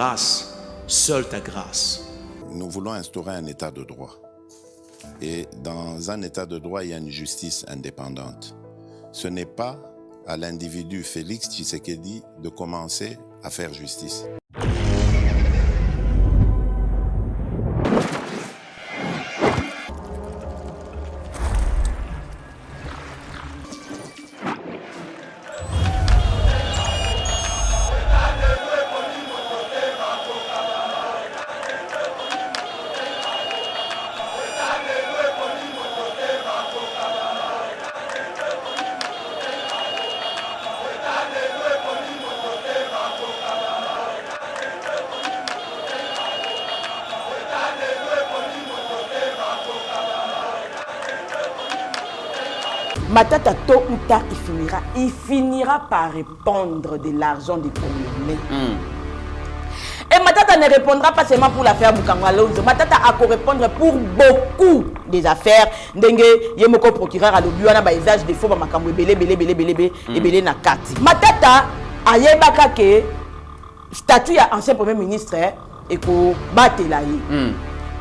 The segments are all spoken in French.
grâce, seule ta grâce. Nous voulons instaurer un état de droit. Et dans un état de droit, il y a une justice indépendante. Ce n'est pas à l'individu Félix Tshisekedi de commencer à faire justice. Matata, tôt ou tard, il finira par répondre de l'argent des Congolais. Et Matata ne répondra pas seulement pour l'affaire Bukangwalonzo. Matata a qu'à répondre pour beaucoup des affaires. Ndenge yemoko procureur à l'obuana ba usage des faux ba makambo belé na kati. Matata a yebaka ke statut ya ancien premier ministre et ko batela yi.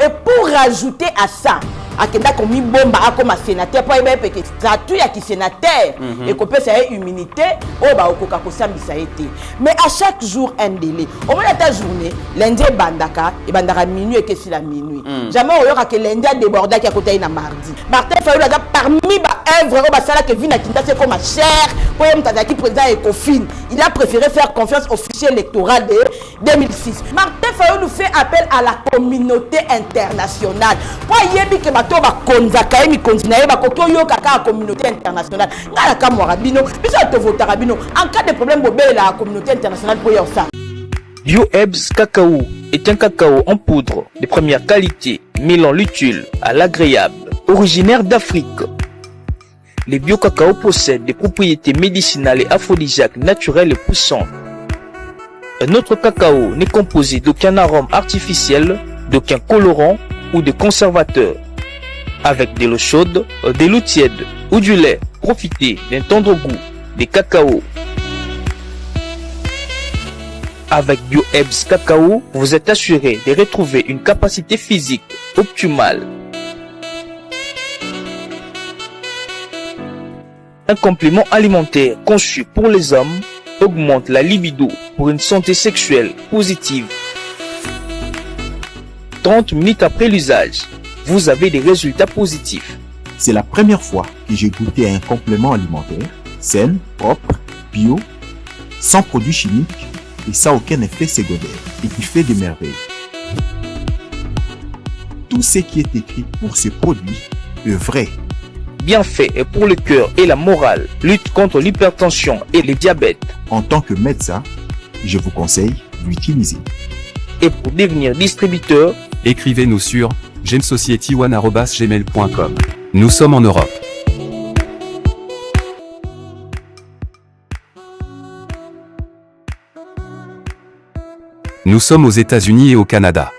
Et pour rajouter à ça, akenda komi bomba akoma sénateur pour ebe que statut ya ki sénateur et ko peut sa immunité o ba okoka ko sambisa été. Mais à chaque jour un délai. Au moins ta journée, lundi bandaka et bandaka minuit et que si la minuit. Jamais on aura que lundi déborda qui a côté na mardi. Martin Fayulu a parmi ba œuvre o ba sala que vina kinta c'est comme cher pour mtazaki président Ecofin. Il a préféré faire confiance au fichier électoral de 2006. Martin Fayulu fait appel à la communauté internationale. Pour yebi que bato ba konzaka mi konzina ba kokoyo kaka communauté internationale. Ngala ka morabino, biso to votera bino en cas de problème bobé la communauté internationale pour y ça. Bio-Ebs Cacao est un cacao en poudre de première qualité, mêlant l'utile à l'agréable, originaire d'Afrique. Les bio-cacao possèdent des propriétés médicinales et aphrodisiaques naturelles et puissantes. Un autre cacao n'est composé d'aucun arôme artificiel, d'aucun colorant ou de conservateur. Avec de l'eau chaude, de l'eau tiède ou du lait, profitez d'un tendre goût des cacao. Avec Bio-Ebs Cacao, vous êtes assuré de retrouver une capacité physique optimale. Un complément alimentaire conçu pour les hommes augmente la libido pour une santé sexuelle positive. 30 minutes après l'usage, vous avez des résultats positifs. C'est la première fois que j'ai goûté à un complément alimentaire sain, propre, bio, sans produits chimiques et sans aucun effet secondaire et qui fait des merveilles. Tout ce qui est écrit pour ce produit est vrai. Bienfait est pour le cœur et la morale, lutte contre l'hypertension et le diabète. En tant que médecin, je vous conseille d'utiliser. Et pour devenir distributeur, écrivez-nous sur gemsociety1@gmail.com. Nous sommes en Europe. Nous sommes aux États-Unis et au Canada.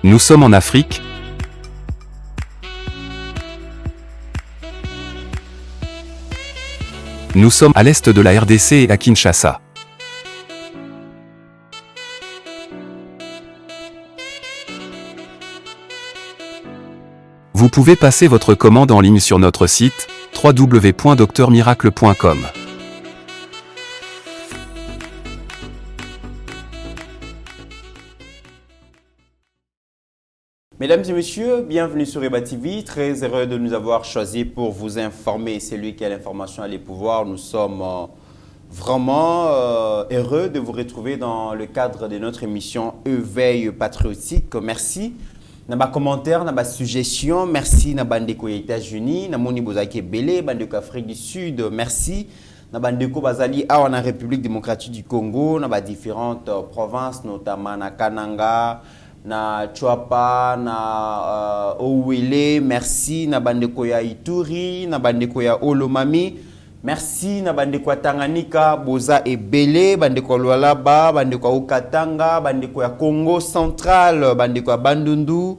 Nous sommes en Afrique. Nous sommes à l'est de la RDC et à Kinshasa. Vous pouvez passer votre commande en ligne sur notre site www.docteurmiracle.com. Mesdames et messieurs, bienvenue sur Eba TV. Très heureux de nous avoir choisi pour vous informer. C'est lui qui a l'information à les pouvoirs. Nous sommes vraiment heureux de vous retrouver dans le cadre de notre émission Éveil patriotique. Merci. Naba commentaire, naba suggestion, merci na bandeko aux États-Unis, na moni bozaki belé, bandeko Afrique du Sud, merci. Na bandeko bazali a en République démocratique du Congo, na différentes provinces, notamment na Kananga, na Chouapa, na Owele, merci na bandeko ya Ituri, na bandeko ya Olomami, merci na bandeko ya Tanganyika, boza ebele, bandeko ya Lualaba, bandeko ya Okatanga, bandeko ya Congo central, bandeko ya Bandundu,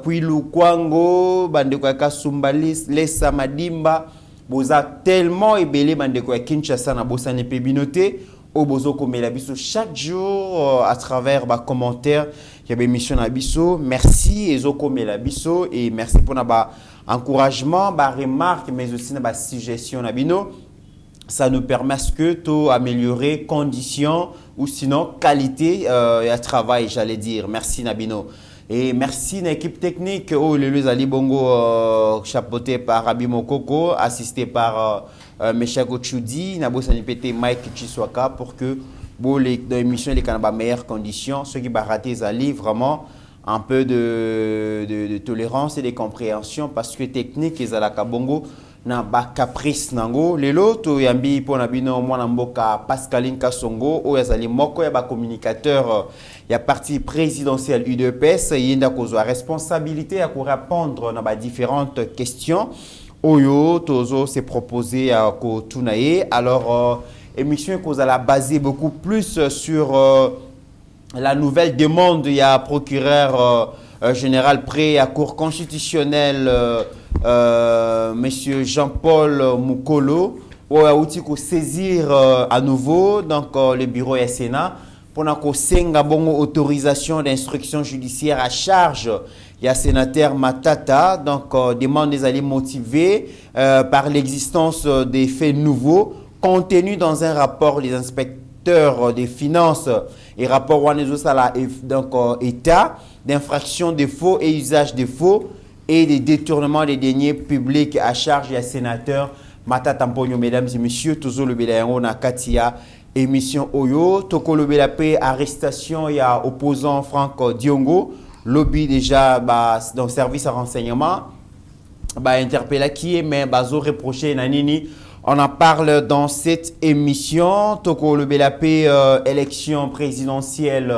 Kwilu Kwango, bandeko ya Kasumbalis, Lesa Madimba, boza tellement ébélé bandeko ya Kinshasa na bosa ne pebinoté au bozo komela biso chaque jour à travers ba commentaires il y a émission na biso. Merci ezo komela biso et merci pour na ba encouragement, ba remarque mais aussi na ba suggestion na bino. Ça nous permet que tout améliorer conditions ou sinon qualité à travail, j'allais dire. Merci Nabino. Et merci à l'équipe technique, le Ali Bongo, chapeauté par Rabi Mokoko, assisté par Meshako Choudi, Nabo Sanipete Mike Chiswaka, pour que l'émission les dans les meilleures conditions. Ceux qui vont rater Zali, vraiment un peu de tolérance et de compréhension parce que technique, ils ont la Bongo. Na ba caprice nango lelo to yambi pona bino mwana mboka Pascaline Kasongo o yazali moko ya ba communicateur ya parti présidentiel UDPS yenda kozwa responsabilité à répondre na ba différentes questions oyo tozo s'est proposé à ko tunaye. Alors émission kozala basée beaucoup plus sur la nouvelle demande ya procureur général près à cour constitutionnelle Monsieur Jean-Paul Moukolo a outil saisir à nouveau donc le bureau et Sénat pour senga bongo autorisation d'instruction judiciaire à charge. Il y a sénateur Matata donc demande des alliés motivés par l'existence des faits nouveaux contenus dans un rapport des inspecteurs des finances et rapport Wanezosala donc état d'infraction de faux et usage de faux et des détournements des deniers publics à charge des sénateurs Matata Mpogno. Mesdames et messieurs, toujours le Bélayango na Katia émission Oyo Toko le Bélapé arrestation il y a opposant Franck Diongo lobby déjà dans service à renseignement interpellé qui est mais bazo reproché nanini. On en parle dans cette émission. Toko le Bélapé élection présidentielle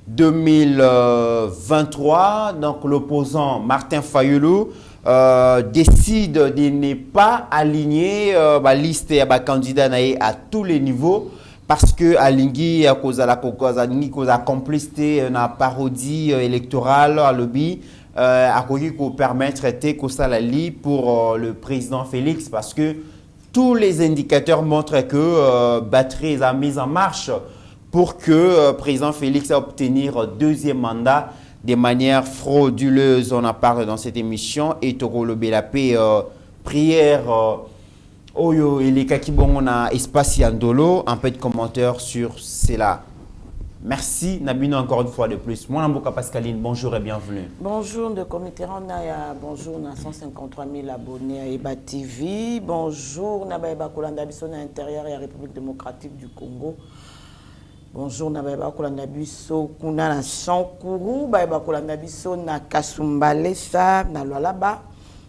2023, donc l'opposant Martin Fayulu décide de ne pas aligner la liste et les candidats à tous les niveaux parce que Alingui a complicité na parodie électorale à lobby a pour permettre que ça la lit pour le président Félix parce que tous les indicateurs montrent que batterie est mise en marche pour que le président Félix a obtenir deuxième mandat de manière frauduleuse. On en parle dans cette émission. Et Toko le Bélapé, prière, Oyo et les Kakibon, on a espace Yandolo, un peu de commentaires sur cela. Merci Nabino encore une fois de plus. Moi, Namboka Pascaline, bonjour et bienvenue. Bonjour de comité Randa, bonjour, on a 153 000 abonnés à Eba TV. Bonjour, Nabaeba Kolanda Bisso à l'intérieur et à la République démocratique du Congo. Bonjour, Nabaeba Kolanda Bisso, Kuna na Sankourou, Baeba Kolanda Bisso na Kasumbalesa, na Lualaba,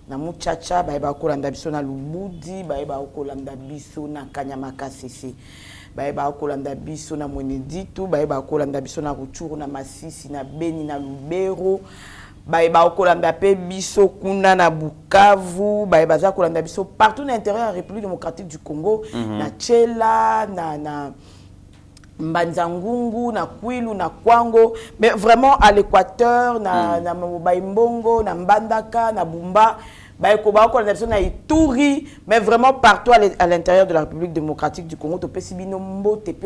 na Muchacha, Baeba Kolanda Bisso na Lubudi, Baeba Kolanda Bisso na Kanyamaka Sese. Baeba Kolanda Bisso na Mweneditu, Baeba Kolanda Bisso na Ruchuru na Masisi na Beni na Lubero, Baeba Kolanda pe Bisso kuna na Bukavu, Baeba za Kolanda Bisso partout dans l'intérieur de la République démocratique du Congo, na Tchela, na Mbanzangungu, na Kwilu, na Kwango, mais vraiment à l'équateur, na Mbongo, na Mbandaka, na Bumba, na Ituri, mais vraiment partout à l'intérieur de la République démocratique du Congo.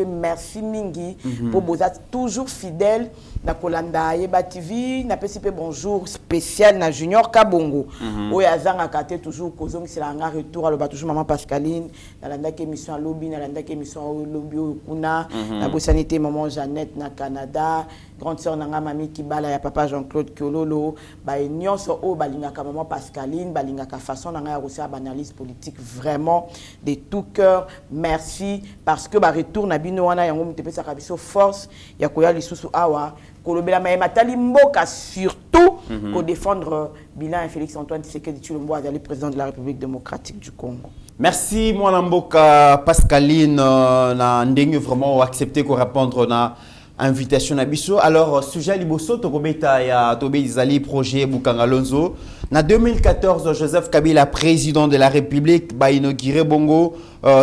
Merci Mingi pour vous êtes toujours fidèle na Kolanda Eba TV, na PCP bonjour spécial na Junior Kabongo. Oyazanga kate toujours kozong c'est un retour à le toujours maman Pascaline, na landa émission à lobby, na landa émission à lobby kuna, na bosanité maman Jeannette na Canada, grande sœur nanga mami Kibala ya papa Jean-Claude Kiololo, ba nyonso o balingaka maman Pascaline, balingaka façon nanga ya reçu analyse politique vraiment de tout cœur. Merci parce que ba retour na bino wana yango mutepesa kabiso force ya koya lisusu awa kolobela matali mboka surtout pour défendre bilan Félix Antoine Tshisekedi Tshilombo azali président de la République démocratique du Congo. Merci mwana mboka Pascaline na ndenge vraiment accepté ko répondre na invitation na biso. Alors sujet liboso tokobeta ya tobe izali projet Bukangalonzo na 2014 Joseph Kabila président de la République ba inauguré bongo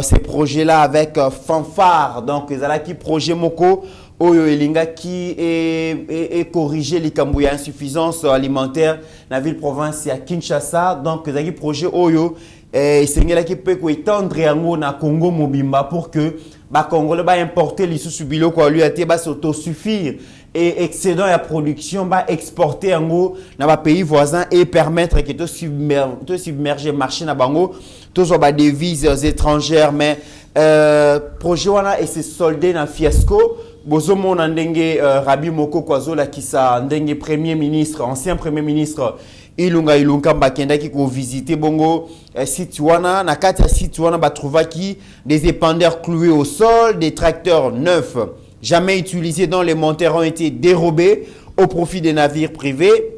ces projets là avec fanfare. Donc ezalaki projet moko Oyo Elinga qui est corrigé les Kambouya insuffisance alimentaire dans la ville province à Kinshasa. Donc, il y a un projet Oyo et sengela qui peut étendre yango na Congo mobimba pour que ba Congolais ba importer les sous-subilo quoi lui a été ba s'autosuffire et excédent la production ba exporter yango na ba pays voisins et permettre que to submerger marché na bango to so ba devises étrangères mais projet wana et se solder na fiasco bozomo na ndenge Rabi Moko Kwazola qui sa ndenge premier ministre ancien premier ministre Ilunga Ilunkamba kendaki ko visiter bongo site wana na kati ya site wana ba trouvaki des épandeurs cloués au sol, des tracteurs neufs jamais utilisés dont les moteurs ont été dérobés au profit des navires privés,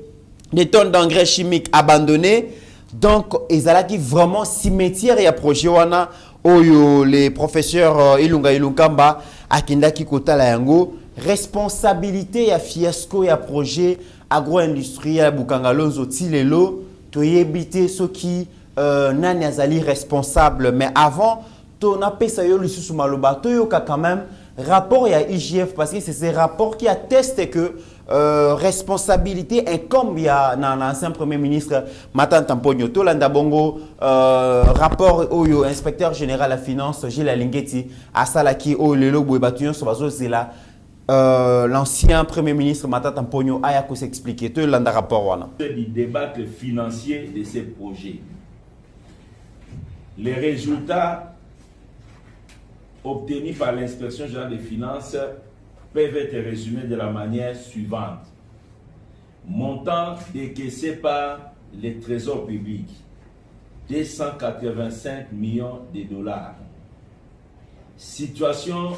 des tonnes d'engrais chimiques abandonnés. Donc ezalaki vraiment cimetière ya projet wana oyo les professeurs Ilunga Ilunkamba akendaki kotala yango responsabilité ya fiasco ya projet agro-industriel Bukangalonzo Tilelo toyebite ceux qui nani azali responsable mais avant ton apesa yo lisusu maloba toyoka quand même rapport ya IGF parce que c'est ces rapports qui attestent que responsabilité incombe ya na ancien premier ministre Matata Mponyo Tolanda Bongo rapport oyo inspecteur général à finance Gilles Alingeti asalaki o lelo boy batuyon so bazo zela l'ancien premier ministre Matata Mponyo ayako s'expliquer to landa rapport wana du débat financier de ces projets. Les résultats obtenus par l'inspection générale des finances peuvent être résumés de la manière suivante. Montant décaissé par les trésors publics, 285 millions de dollars. Situation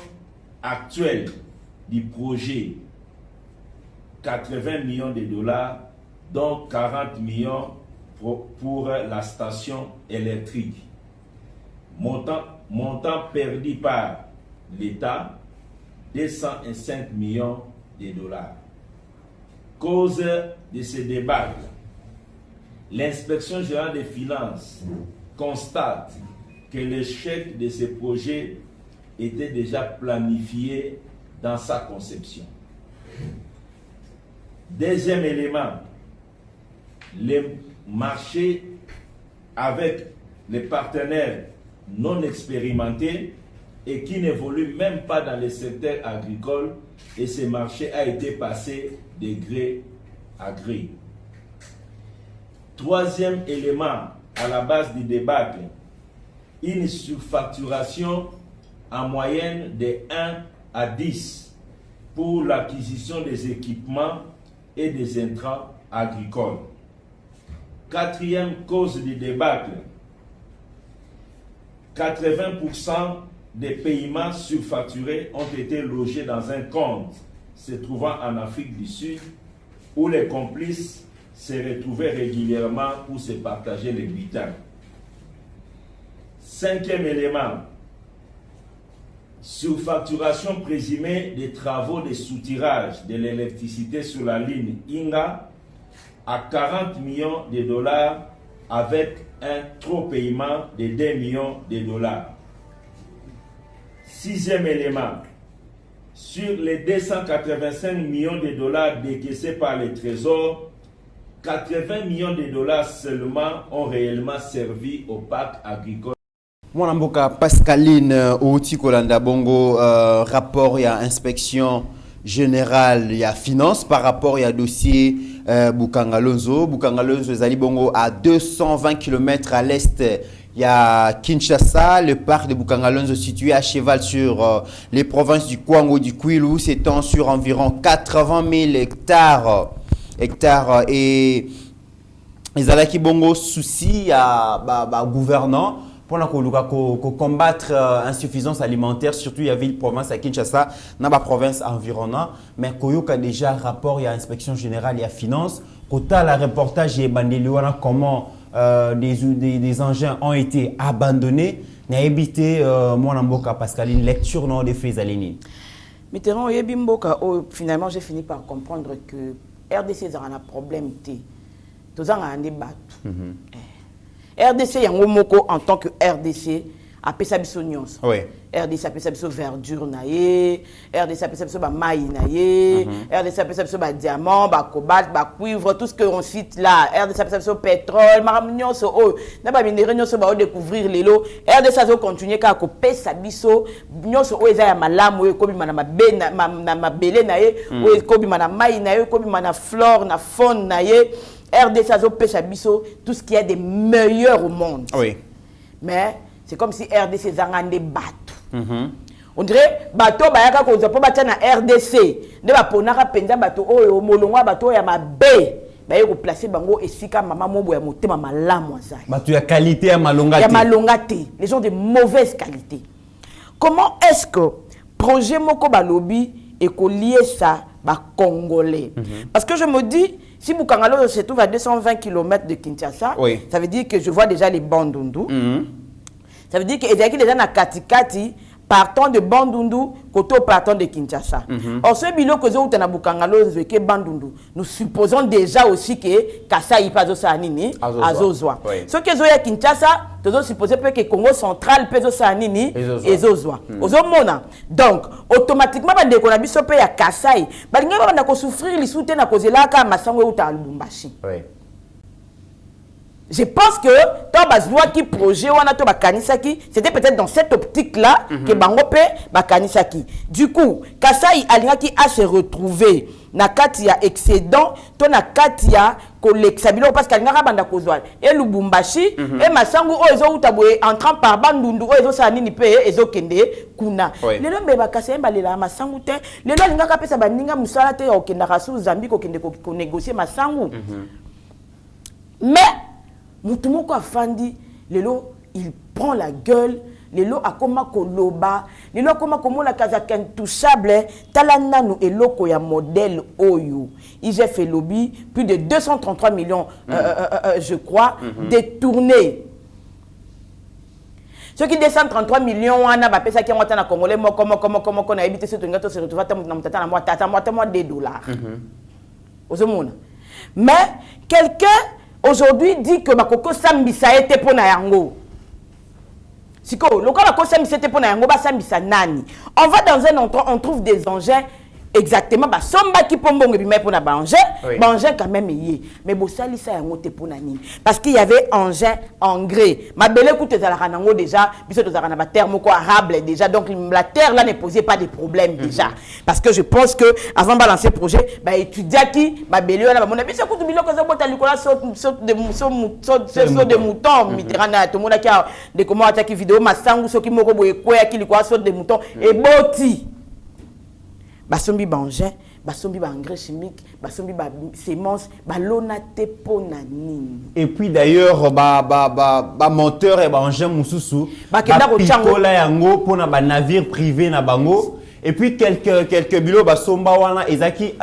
actuelle du projet, 80 millions de dollars, dont 40 millions pour la station électrique. Montant perdu par l'État, 205 millions de dollars. Cause de ce débat, l'inspection générale des finances constate que l'échec de ce projet était déjà planifié dans sa conception. Deuxième élément, les marchés avec les partenaires non expérimentés et qui n'évoluent même pas dans le secteur agricole, et ce marché a été passé de gré à gré. Troisième élément à la base du débat, une surfacturation en moyenne de 1 à 10 pour l'acquisition des équipements et des intrants agricoles. Quatrième cause du débat, 80% des paiements surfacturés ont été logés dans un compte se trouvant en Afrique du Sud où les complices se retrouvaient régulièrement pour se partager les butins. Cinquième élément, surfacturation présumée des travaux de soutirage de l'électricité sur la ligne Inga à 40 millions de dollars avec un trop paiement de 2 millions de dollars. Sixième élément, sur les 285 millions de dollars décaissés par les trésors, 80 millions de dollars seulement ont réellement servi au parc agricole. Mwanamboka Pascaline Outi Kolanda Bongo rapport ya inspection générale ya finance par rapport ya dossier Bukangalonzo. Bukangalonzo ezali bongo à 220 km à l'est ya Kinshasa. Le parc de Bukangalonzo situé à cheval sur les provinces du Kwango, du Kwilu, s'étend sur environ 80 000 hectares et ezalaki bongo souci ya gouvernant pour combattre insuffisance alimentaire, surtout il y avait une province à Kinshasa, dans la province environnante, mais Koyoka déjà rapport il y a inspection générale, il y a finance, quota la reportage et bandeliwana comment des engins ont été abandonnés, n'a évité moi Mboka Pascaline lecture non des faits alini. Mitterrand yebi Mboka finalement j'ai fini par comprendre que RDC a un problème té. Tous en un débat. RDC Yango Moko en tant que RDC apesa biso nyonso. Oui. RDC apesa biso verdure na ye, RDC apesa biso ba mai na ye, RDC apesa biso ba diamant, ba cobalt, ba cuivre, tout ce que on cite là, RDC apesa biso pétrole, maram nyonso oh, na ba minéraux nyonso ba découvrir lelo, RDC azo continuer ka ko pesa biso nyonso o eza ya malamu ko bima na mabena na mabele na ye, o ko bima na mai na ye, ko bima na flore na faune na ye. RDC azo pesa biso tout ce qui est des meilleurs au monde. Oui. Mais c'est comme si RDC zangande bateau. On dirait bateau bayaka ko zo po batia na RDC nde ba ponaka penza bateau oyo molongwa bateau ya mabe baye ko placer bango esika mama mobo ya motema malamu azali. Bateau ya qualité ya malonga te. Ya malonga te, les gens de mauvaise qualité. Comment est-ce que projet moko balobi et ko lier ça ba congolais? Parce que je me dis si Bukangalo se trouve à 220 km de Kinshasa, oui. Ça veut dire que je vois déjà les Bandundu. Ça veut dire que les déjà na katikati partant de Bandundu koto partant de Kinshasa. Or ce bilo que zo na Bukangalo ke Bandundu, nous supposons déjà aussi que Kasai pazo sa nini azozwa. Ce que zo ya Kinshasa, tozo supposer peut que Congo central pezo sa nini ezozwa. Ozomona. Donc automatiquement bande ko na biso pe ya Kasai, balinga ba na ko souffrir li soute na kozela ka masango uta Lubumbashi. Oui. Je pense que dans bazwa qui projet wana to bakanisaki, c'était peut-être dans cette optique là que bangope bakanisaki. Du coup, Kasai alingaki a se retrouver na kati ya excédent to na kati ya kolexabilo parce qu'alingaka banda kozwa et Lubumbashi et masango o ezo utaboye entrant par Bandundu o ezo sa nini pe ezo kende kuna. Lelo mbeba Kasai mbalela masango te, lelo alingaka pesa baninga musala te ya okenda kasu Zambie ko kende ko négocier masango. Mais Mutumoko afandi, lelo il prend la gueule, lelo akoma koloba, lelo akoma komo la kazaka intouchable, talana no eloko ya modèle oyo. J'ai fait lobby, plus de 233 millions, je crois, détournés. Ceux qui descendent 33 millions, on a payé ça qui ont été en Congolais, comment on a évité ce truc, se retrouve à moi $2. Mais quelqu'un aujourd'hui dit que Bakoko Sambisa était pour Nayango. Siko, le cas Bakoko Sambisa était pour Nayango, Sambisa Nani. On va dans un endroit, on trouve des engins. Exactement, bah somba qui pombo ngebi pour na bangé, bangé quand même yé. Mais bosali ça yango te pour nani. Parce qu'il y avait engin engrais. Ma belle écoute za la ranango déjà, biso to za na ba terre moko arable déjà. Donc la terre là ne posait pas de problème déjà. Parce que je pense que avant de lancer le projet, bah étudier qui ma belle là mon biso écoute biloko za bota likola saute de mouton Mitterrand tout le monde qui a des comment attaquer vidéo masangu soki moko boye quoi qui likola saute de mouton et boti. Basombi bangin, basombi engrais chimique, basombi sémence, balona te pona nini. Et puis d'ailleurs moteur et engin mususu, pikola yango pona ba navire privé na bango. Et puis quelques bilots basomba wana ezaki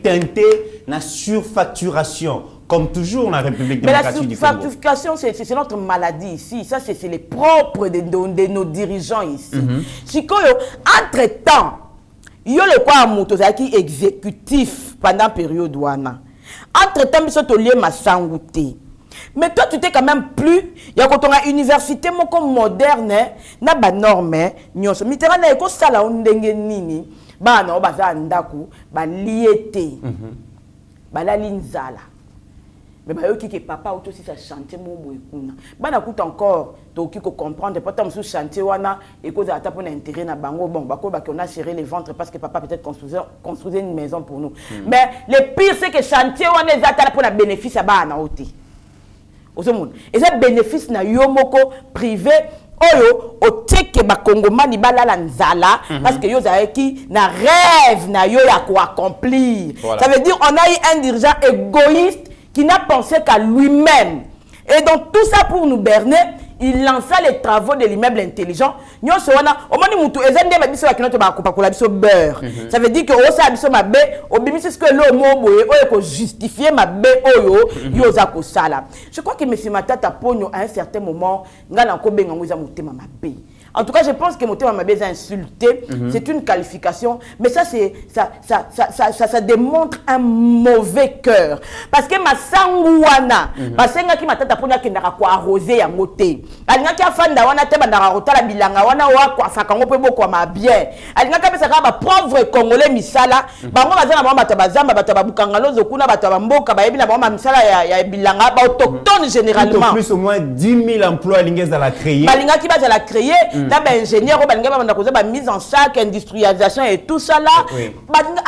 teinté na surfacturation. Comme toujours dans la République démocratique du Congo. Mais la surfacturation, c'est notre maladie ici. Ça, c'est les propres de nos dirigeants ici. Si entre-temps, il y a le quoi Moutozaki exécutif pendant la période ouana. Entre-temps, il y a le Massangouté. Mais toi, tu t'es quand même plus. Il y a quand on a une université moderne, na ba norme, nyonso. Mitterrand na eko sala ondenge nini. Ba na obaza ndaku, ba liete. Ba la linzala. Mais bah qui papa auto si ça chanter mon boy kuna. Bah na coûte encore to qui comprendre pas sous chanter wana et cause à taper intérêt na bango bon bah qu'on a serré les ventres parce que papa peut-être construisait une maison pour nous. Mais le pire c'est que chanter wana ezata pour la bénéfice à ba na oti. Ozomun. Et ça bénéfice na yomoko privé oyo oteke ba kongomani balala nzala parce que yo zaeki na rêve na yo ya ko accomplir. Ça veut dire on a eu un dirigeant égoïste qui n'a pensé qu'à lui-même. Et donc tout ça pour nous berner, il lança les travaux de l'immeuble intelligent. Ça veut dire que je crois que M. Matata Pogno à un certain moment, En tout cas, je pense que Motema Mabeza insulté, c'est une qualification, mais ça démontre un mauvais cœur. Parce que ma sangouana, parce que ma tata pona kendaka ko arroser ya moté. Alinga ki afanda wana te bandara rotala bilanga wana wa kwa fakango pe boko ma bien. Alinga ka pesa ka ba pauvre congolais misala, bango bazana ba bato bazamba bato babukanga lozo kuna bato bamboka ba yebi na ba misala ya bilanga ba autochtone généralement. Plus au moins 10 000 emplois alinga za la créer. Balinga ki ba za la créer. D'abord ingénieur, mise en sac, industrialisation et tout ça là.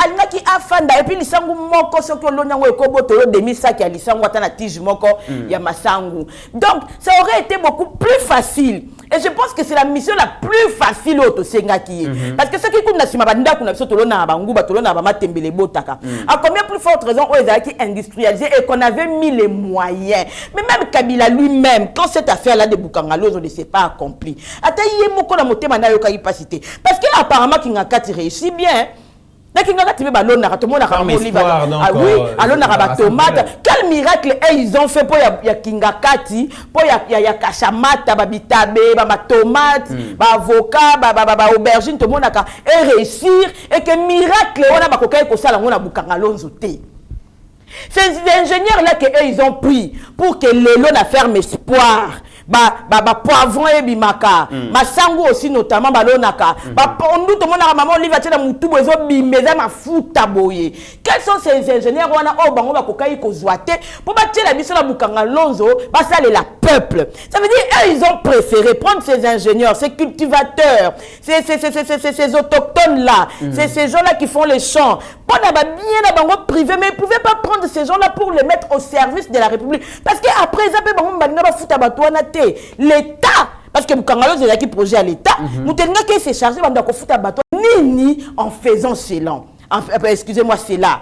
Alinga qui afanda et puis lisangu moko soko lonyango ekobo tolo demi sac ya lisangu atana tige moko ya masangu. Donc ça aurait été beaucoup plus facile. Et je pense que c'est la mission la plus facile au Sengaki. Parce que ceux qui connaissent ma banda kuna biso tolo na bangu ba tolo na ba matembele botaka. À combien plus forte raison aux qui industrialisé et qu'on avait mis les moyens. Mais même Kabila lui-même, quand cette affaire là de Bukangalozo ne s'est pas accomplie. Parce que apparemment Kingakati réussit bien. Quel miracle ils ont fait pour ya Kingakati, pour ya Kashamata, babitabe, ba tomate, ba avocat, ba aubergine, tout le monde a réussir et que miracle on a ba kokai ko sala ngona Bukangalonzo te. Ces ingénieurs là que ils ont pris pour que l'élo na ferme espoir. Poivron et bimaka masangu aussi notamment balonaka pondu to mona maman oliva tena mutu bozo bimeza mafuta boye. Quels sont ces ingénieurs wana o bango bakokai ko zoate pour battre la biso na Bukangalonzo basale la peuple. Ça veut dire ils ont préféré prendre ces ingénieurs, ces cultivateurs, ces autochtones là, ces gens là qui font les champs pour na bien na bango privé, mais ils pouvaient pas prendre ces gens là pour les mettre au service de la République parce que après ça peut bango balinga bafuta batwana l'État, parce que Bukangalonzo est qui projet à l'État, nous tenons que c'est chargé de foutre à bateau ni en faisant cela. Excusez-moi, c'est là.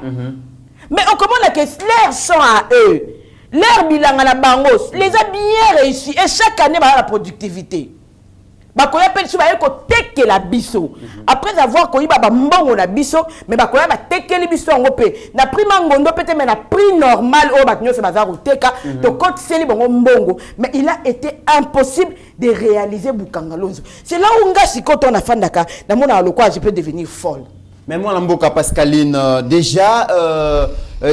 Mais on commence la question, l'air sont à eux, l'air bilan à la bangos, les a bien réussi et chaque année la productivité. Bakoya appelle sur teke la biso. Après avoir connu baba mbongo la biso, mais bakoya ba teke li biso ngopé. Na prix mangondo peut-être mais na prix normal au bagnyo se bazar ou teka to côté seli bongo mbongo, mais il a été impossible de réaliser Bukangalonzo. C'est là où ngasi quand on a fandaka na mona lokwa je peux devenir folle. Mais moi Lamboka Pascaline déjà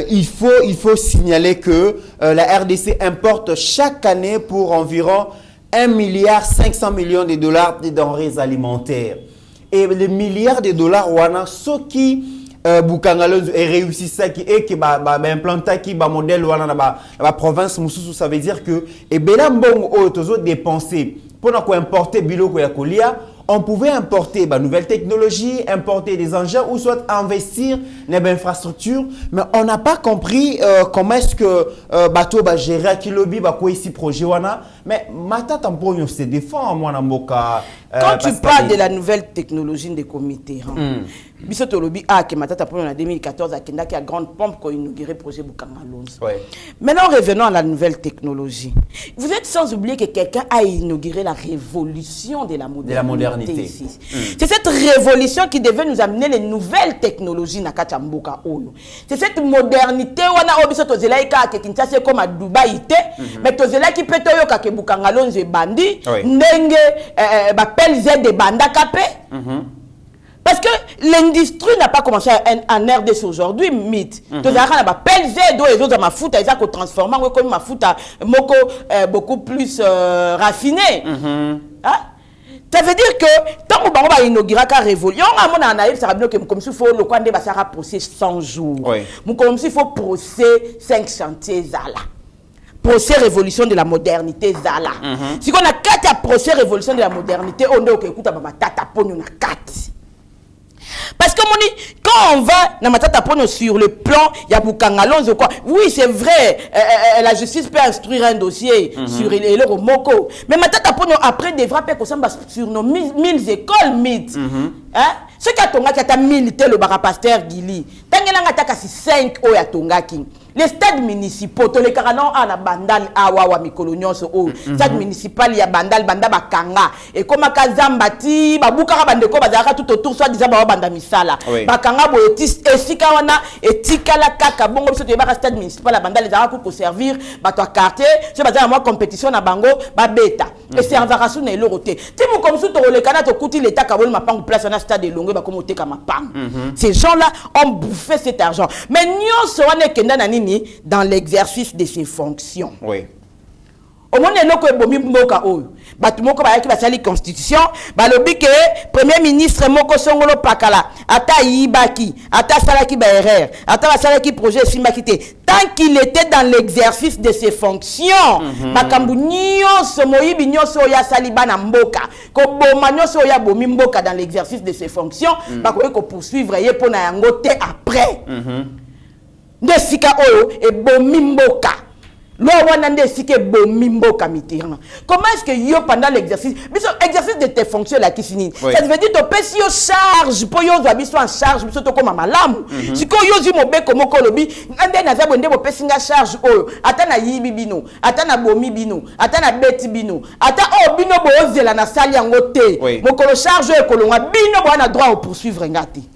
il faut signaler que la RDC importe chaque année pour environ 1,5 milliard de dollars de denrées alimentaires. Et les milliards de dollars, wana ce qui Bukangalonzo est réussi ça qui est qui implanté qui modèle wana la province mususu, ça veut dire que et belambong otozo dépenser pour importer biloko ya kolia. On pouvait importer nouvelles technologies, importer des engins ou soit investir dans les infrastructures, mais on n'a pas compris comment est-ce que bateau va gérer Kilobi, quoi ici projet wana. Mais Mata Tamponyo se défend moi na mboka. Quand tu parles de la nouvelle technologie des comités, Bisoto Lobi que Mata Tamponyo en 2014 à Kenda qui a grande pompe qu'on inauguré projet Bukangalonzo. Maintenant revenons à la nouvelle technologie. Vous êtes sans oublier que quelqu'un a inauguré la révolution de la modernité. Ici. C'est cette révolution qui devait nous amener les nouvelles technologies na Kachamboka Oyo. C'est cette modernité wana obiso tozelaika ke Kinshasa comme à Dubaï mais tozela qui peut toyo ka ke Bukangalonzo bandi ndenge ba PLZ de banda kapé. Parce que l'industrie n'a pas commencé en RDC aujourd'hui, mythe. Tozela ba PLZ do les autres mafuta ils a ko transformer comme mafuta moko beaucoup plus raffiné. Ça veut dire que tant qu'on va inaugurer la révolution, on a naïf, ça veut dire que comme s'il faut le coin de Bassara procès 100 jours. Comme s'il faut procès 5 chantiers Zala. Procès révolution de la modernité Zala. Si on a 4 procès révolution de la modernité, on est au Kékouta Tata Pogno na 4. Parce que quand on va dans Matata Pogno sur le plan, il y a Bukangalonzo quoi. Oui, c'est vrai, la justice peut instruire un dossier sur le Moko. Mais Matata Pogno après devra faire sur nos 1000 écoles mythes. Ce qui a tongaki ata militaire le bara pasteur Gili. Tangelanga taka si 5 oya tongaki. les stades municipaux, tous les caranos à la bandal awa mikolo nyonso o stade municipal ya bandal banda bakanga et comme Kazambati babukara bandeko bazaka tout autour soit disant ba banda misala bakanga boetis esika wana etikala kaka bongo biso te ba stade municipal la bandal les ara pour servir bato quartier c'est bazana moi compétition na bango ba beta et c'est en vacation na eloroté ti mo comme sous to le kana to kuti l'état kabol mapango place na stade de longue ba comme te kama pang ces gens là ont bouffé cet argent mais nyonso wana kenda na dans l'exercice de ses fonctions. Oui. Au moment où ebomi mboka oyo batu moko ba yaki ba sali constitution ba lobi ke premier ministre moko songolo pakala ata yibaki ata salaki ba erreur ata ba salaki projet simbaki te tant qu'il était dans l'exercice de ses fonctions makambu nyonso moyibi nyonso ya sali bana mboka ko boma nyonso ya bomi mboka dans l'exercice de ses fonctions ba ko poursuivre ye pona yango te après de sika oyo e bomimboka lo wana nde sika bomimboka Mitterrand. Comment est-ce que yo pendant l'exercice exercice de tes fonctions là qui finit ça veut dire to pesi yo charge po yo zo biso en charge biso to koma malamu siko yo zi mobeko moko lobi ande na zabo nde bo pesi nga charge oyo ata na yibi bino ata na bomi bino ata na beti bino ata o bino bo ozela na sali yango te mokolo charge e kolonga bino bo na droit au poursuivre ngati.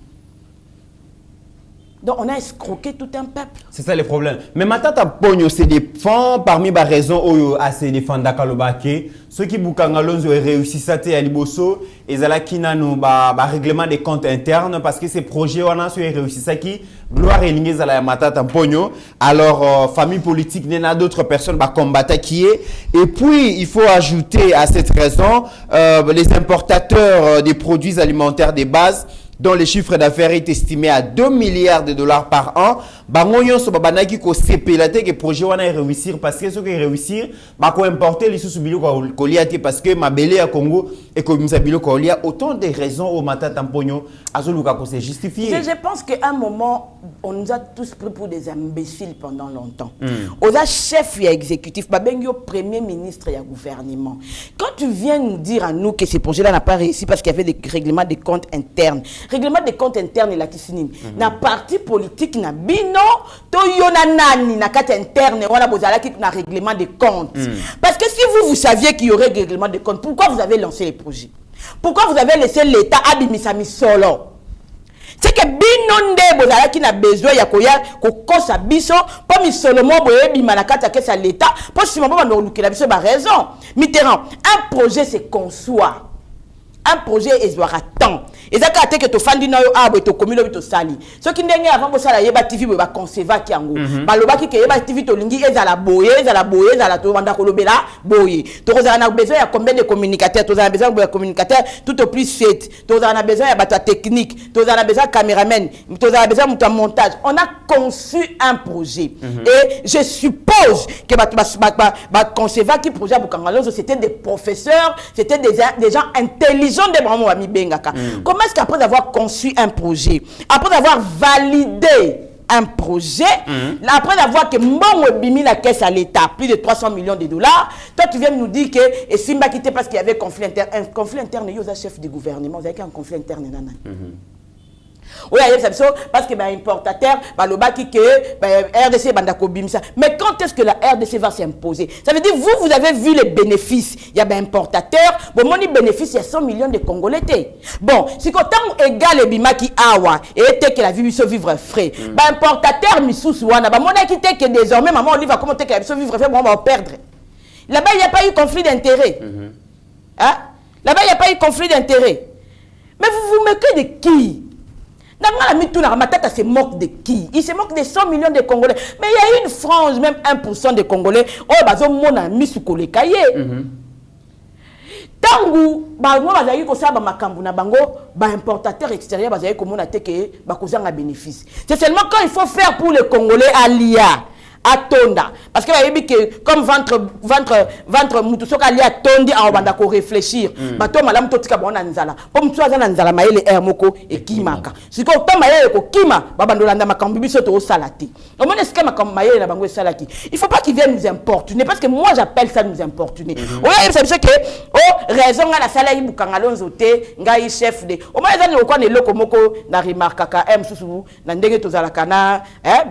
Donc on a escroqué tout un peuple. C'est ça le problème. Mais Matata Pogno se défend parmi les raisons à se défendre Dakalobake. Ceux qui Boukangalonzo réussi ça à Liboso et Zala qui n'a nous règlement des comptes internes parce que ces projets on a réussi ça qui gloire et lignée à la Matata Pogno. Alors famille politique n'a d'autres personnes combattre qui est. Et puis il faut ajouter à cette raison les importateurs des produits alimentaires de base dont le chiffre d'affaires est estimé à 2 milliards de dollars par an. Bangonyon so babanaki ko sepelate que projet wana réussir parce que ce qui réussir ba ko importer les sous bilo ko liati parce que mabele ya Congo et ko misabilo ko lia autant de raisons au Matata Pogno azoluka ko se justifier. Je pense qu'à un moment on nous a tous pris pour des imbéciles pendant longtemps. Oza chef ya exécutif babengyo premier ministre ya gouvernement. Quand tu viens nous dire à nous que ce projet là n'a pas réussi parce qu'il y avait des règlements de comptes internes. Règlement des comptes internes et la kisini. Na parti politique na bino to yona nani na carte interne wala bozala ki na règlement des comptes. Parce que si vous saviez qu'il y aurait règlement des comptes, pourquoi vous avez lancé les projets? Pourquoi vous avez laissé l'État abimisami solo? C'est que bino nde bozala ki na besoin ya koya ko kosa biso po mi solomo boye bima na carte ke sa l'État po si mabo ba no lukela biso ba raison. Mitterrand, un projet se conçoit. Un projet est temps. Et ça quand que to fandi na yo abo to komilo to sali. Ce qui ndenge avant bo sala yeba TV bo ba conserva ki yango. Baloba ki ke yeba TV to lingi ezala boye ezala to banda kolobela boye. To kozala na besoin ya combien de communicateurs, to za besoin de communicateurs tout au plus 7. To za na besoin ya bata technique, to za na besoin caméraman, to za na besoin de montage. On a conçu un projet. Et je suppose que ba conserva ki projet Bukangalozo c'était des professeurs, c'était des gens intelligents de vraiment ami bengaka. Comment est-ce qu'après avoir conçu un projet, après avoir validé un projet, après avoir que mon bimi la caisse à l'État, plus de 300 millions de dollars, toi tu viens nous dire que et Simba quitté parce qu'il y avait un conflit interne, il y a chef du gouvernement, vous avez un conflit interne nana. Oui, parce que importateur, RDC bandako bimsa. Mais quand est-ce que la RDC va s'imposer? Ça veut dire vous avez vu les bénéfices. Il y a un importateur, bon mon bénéfice il y a 100 millions de Congolais. Bon, si quand égal et bimaki awa et que la vie se vivre frais. Importateur misous wana, mon quitté que désormais maman on va comment que la vie se vivre frais, on va perdre. Là-bas il n'y a pas eu conflit d'intérêt. Hein? Là-bas il n'y a pas eu conflit d'intérêt. Mais vous vous moquez de qui? Matata se moque de qui? Il se moque de 100 millions de Congolais. Mais il y a une frange, même 1% des Congolais. Oh, bazo mona misu kolekaye. Tangu, moi, bazali ko saba makambu na bango, importateur extérieur, bazali ko mona teke, bakozanga bénéfice. C'est seulement quand il faut faire pour les Congolais à l'IA, atonda parce que bayebi que comme ventre mutu soka ali atondi abanda ko réfléchir bato malamu totika bona nzala po mutu azana nzala mayele moko ekimaka siko to mayele ko kima babandolanda makambo biso to salati au moins est-ce que makambo mayele na bango salaki il faut pas qu'ils viennent nous importuner parce que moi j'appelle ça nous importuner oya c'est que raison nga la sala ibukanga lonzo te ngai chef de au moins ezali ko ne loko moko na remarque ka susu na ndenge tozala kana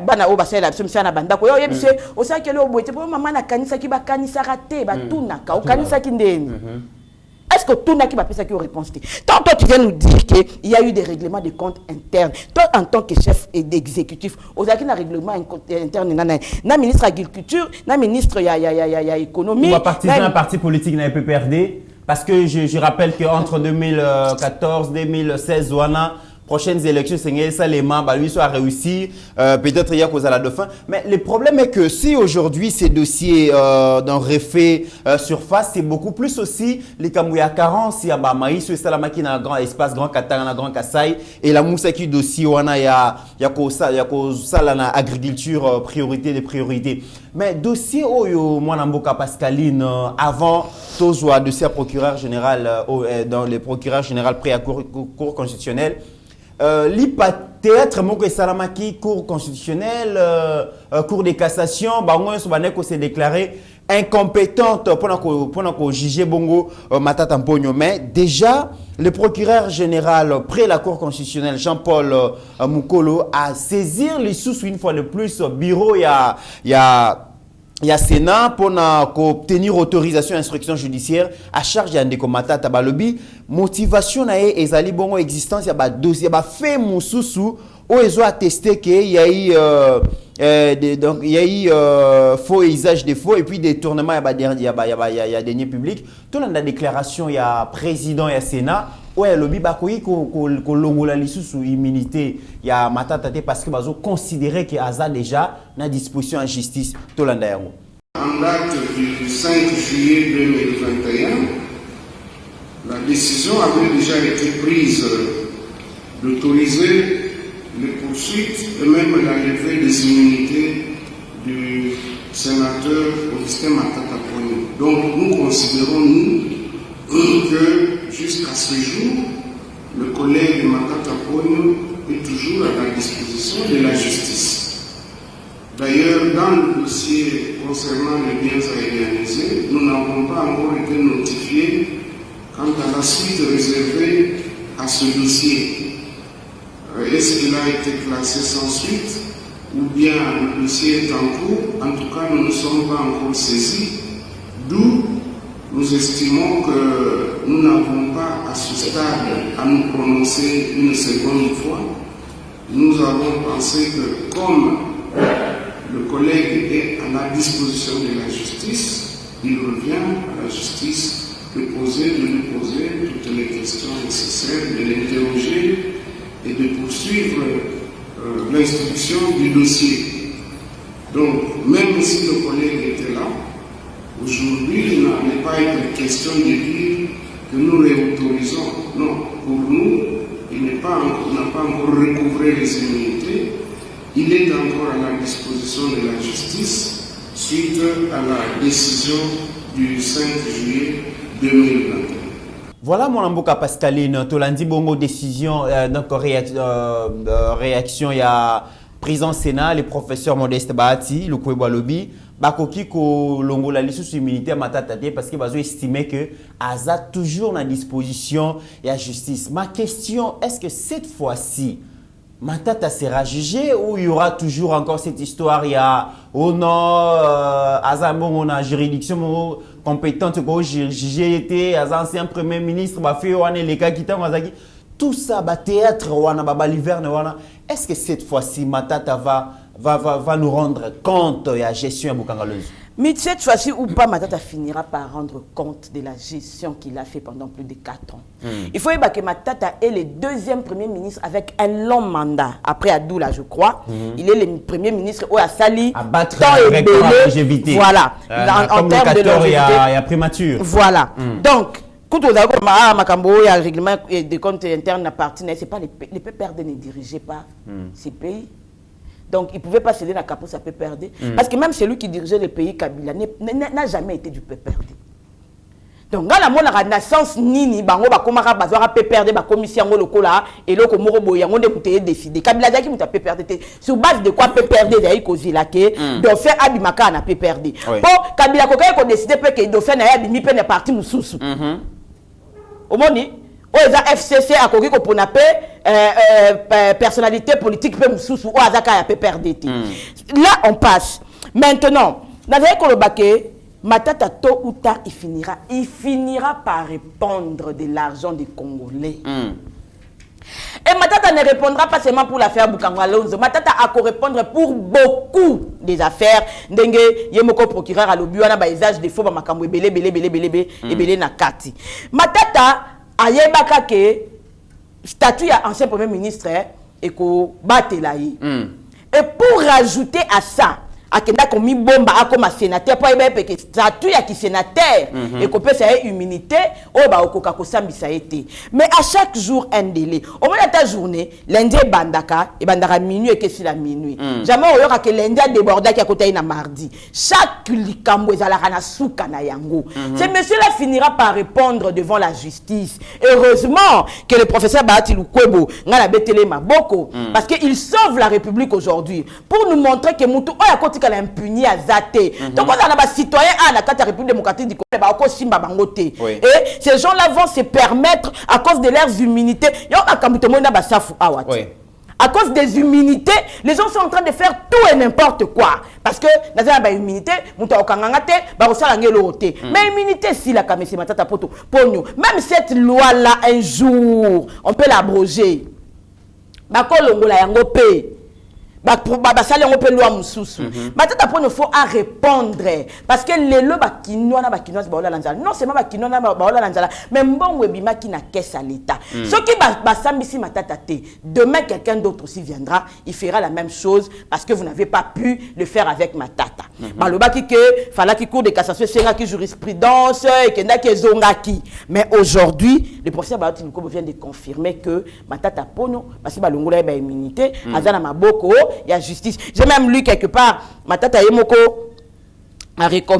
bana o basela biso msana banda ko yo yebise o sa kele oboete po mama na kanisa ki ba kanisa raté ba tunaka o kanisa ki ndeni est-ce que tout n'a qui va faire ça qui réponse tant toi tu viens nous dire que il y a eu des règlements de comptes internes toi en tant que chef et d'exécutif aux acquis na règlement interne na ministre agriculture na ministre ya économie ou partisan un parti politique na PPRD parce que je rappelle que entre 2014 2016 wana prochaines élections, c'est ça les membres, lui soit réussi, peut-être il y a cause à la dauphin. Mais le problème est que si aujourd'hui ces dossiers d'un refait surface, c'est beaucoup plus aussi les Kamouya carence, il y a Maïs, c'est la machine à grand espace, grand Katanga, grand Kassai, et la moussa qui dossier, on a, il y a ça, la agriculture, priorité des priorités. Mais dossier, moi, Namboka Pascaline, avant, Tozoa, dossier à procureur général, dans le procureur général prêt à cour constitutionnel, peut-être que Salamaki, cour constitutionnelle, cour de cassation, Bango s'est déclaré incompétente pour juger Bongo Matata Mpogno. Mais déjà, le procureur général près la cour constitutionnelle, Jean-Paul Moukolo, a saisi les sous une fois de plus au bureau. Il y a Sénat pour obtenir autorisation d'instruction judiciaire à charge de Matata Balobi. Motivation nae ezali bongo existence ya ba dossier ba fait mususu où ils ont attesté qu'il y a eu donc il y a eu faux usage de faux et puis détournement il y a deniers publics. Tout la déclaration il y a président et Sénat ouais lobby ba koyi ko longola lisusu immunité il y a Matata parce que bazo considérer que aza déjà na disposition en justice tout la yango. En date du 5 juillet 2021, la décision avait déjà été prise d'autoriser les poursuites et même la levée des immunités du sénateur Augustin Matata Mpogno. Donc nous considérons, nous, que jusqu'à ce jour, le collègue Matata Mpogno est toujours à la disposition de la justice. D'ailleurs, dans le dossier concernant les biens à réaliser, nous n'avons pas encore été notifiés quant à la suite réservée à ce dossier. Est-ce qu'il a été classé sans suite ou bien le dossier est en cours? En tout cas, nous ne sommes pas encore saisis, d'où nous estimons que nous n'avons pas à ce stade à nous prononcer une seconde fois. Nous avons pensé que comme le collègue est à la disposition de la justice, il revient à la justice de lui poser toutes les questions nécessaires, de l'interroger et de poursuivre l'instruction du dossier. Donc, même si le collègue était là, aujourd'hui, il n'a pas été question de dire que nous réautorisons. Non, pour nous, il n'a pas encore recouvré les immunités. Il est encore à la disposition de la justice suite à la décision du 5 juillet 2021. Voilà mon amboka Pascaline, Tolandi Bongo décision, donc réaction, il y a président Sénat, le professeur Modeste Bahati, le Kouéboua Lobby, Bakoki ko longola lisusu immunité Matata parce que bazo estimer que Aza toujours à disposition et à justice. Ma question, est-ce que cette fois-ci Matata sera jugé ou il y aura toujours encore cette histoire, il y a oh non, Azambo on a juridiction compétente pour juger, ancien premier ministre, les cas qui tout ça, théâtre, est-ce que cette fois-ci Matata va nous rendre compte de la gestion à Bukangaleuse? Mais cette fois-ci ou pas, Matata finira par rendre compte de la gestion qu'il a fait pendant plus de 4 ans. Il faut que Matata est le deuxième premier ministre avec un long mandat. Après Adoula, je crois, il est le premier ministre où Sali à battre avec la longévité. Voilà. En termes de longévité. Il y a primature. Voilà. Donc, quand on a Makambo, il y a le règlement des comptes internes à partir, c'est pas les PPRD ne dirigeaient pas ces pays. Donc, il ne pouvait pas céder la capote à PPRD. Parce que même celui qui dirigeait le pays, Kabila, n'a jamais été du PPRD. Donc, dans la naissance, Nini, Bango, Bakomara, Bazora, PPRD, Bakommission, Lokola, et Loko Morobo, Yango, de décider. Kabila, qui m'a PPRD. Sur base de quoi PPRD, d'ailleurs, causé la quai, de faire Abimaka, na PPRD. Pour Kabila, quand il a décidé que de faire Abimi, peut ne parti Moussoussou. Au moni, au FCC, à Kogi, pour n'a personnalité politique, peut Moussoussou, ou Azaka, à PPRD. Là, on passe. Maintenant, dans le baquet, Matata, tôt ou tard, il finira par répondre de l'argent des Congolais. Et Matata ne répondra pas seulement pour l'affaire Bukangwalonzo. Matata a qu'à répondre pour beaucoup des affaires. Ndenge yemoko procureur à l'obus, on a usage des faux, makambo belé na kati. Matata a yebaka ke statut à ancien premier ministre et ko batelayi. Et pour rajouter à ça, akenda komi bomba akoma sénateur po ebe que statut ya ki sénateur et ko peut ça immunité o ba okoka ko sambisa été. Mais à chaque jour un délai. Au moins ta journée, lundi bandaka et bandaka minuit et que si la minuit. Jamais o yoka que lundi déborda ki akota na mardi. Chaque likambo ezalaka na souka na yango. Ce monsieur là finira par répondre devant la justice. Heureusement que le professeur Bahati Lukwebo ngala betele maboko parce que il sauve la République aujourd'hui pour nous montrer que mutu o yakoti qu'elle a impuni à Zate. Donc, on a des citoyens à la République démocratique du Congo, et ces gens-là vont se permettre, à cause de leurs immunités, à cause des immunités, les gens sont en train de faire tout et n'importe quoi. Parce que, dans la immunité, mais immunité, si la kamesi matata poto, même cette loi-là, un jour, on peut l'abroger. Matata pour nous faut à répondre parce que les lois non seulement mais bon webima qui n'a caisse à l'état ce qui basambisi matata te demain quelqu'un d'autre aussi viendra il fera la même chose parce que vous n'avez pas pu le faire avec matata balobaki que fallait qu'il cour de cassation c'est qui jurisprudence et kenda ki zongaki mais aujourd'hui le professeur Bahati Lukwebo vient de confirmer que matata pono parce que balongola ba immunité azana maboko il y a justice. J'ai même lu quelque part, Matata Yemoko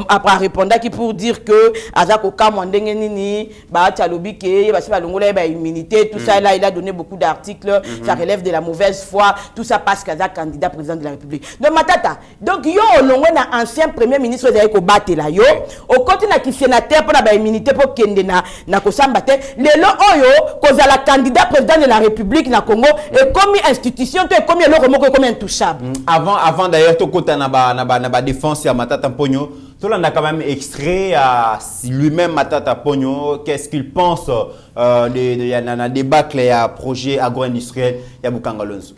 après répondre qui pour dire que Azako Kamondenge Nini, Bahati Alobi ke parce que Longola ba immunité, tout ça là il a donné beaucoup d'articles, ça relève de la mauvaise foi, tout ça parce qu'Azak candidat président de la République. Donc Matata, donc yo Longola ancien premier ministre de ko batela yo, au côté na ki sénateur pour la ba immunité pour kende na ko sambate, lelo oyo koza la candidat président de la République na Congo et comme institution to comme le remoko comme intouchable. Avant d'ailleurs to kota na ba défense ya Matata Ponyo tout le monde a quand même extrait à lui-même Matata Ponyo, qu'est-ce qu'il pense de débâcle et à projet agro-industriel à Bukangwalonzo.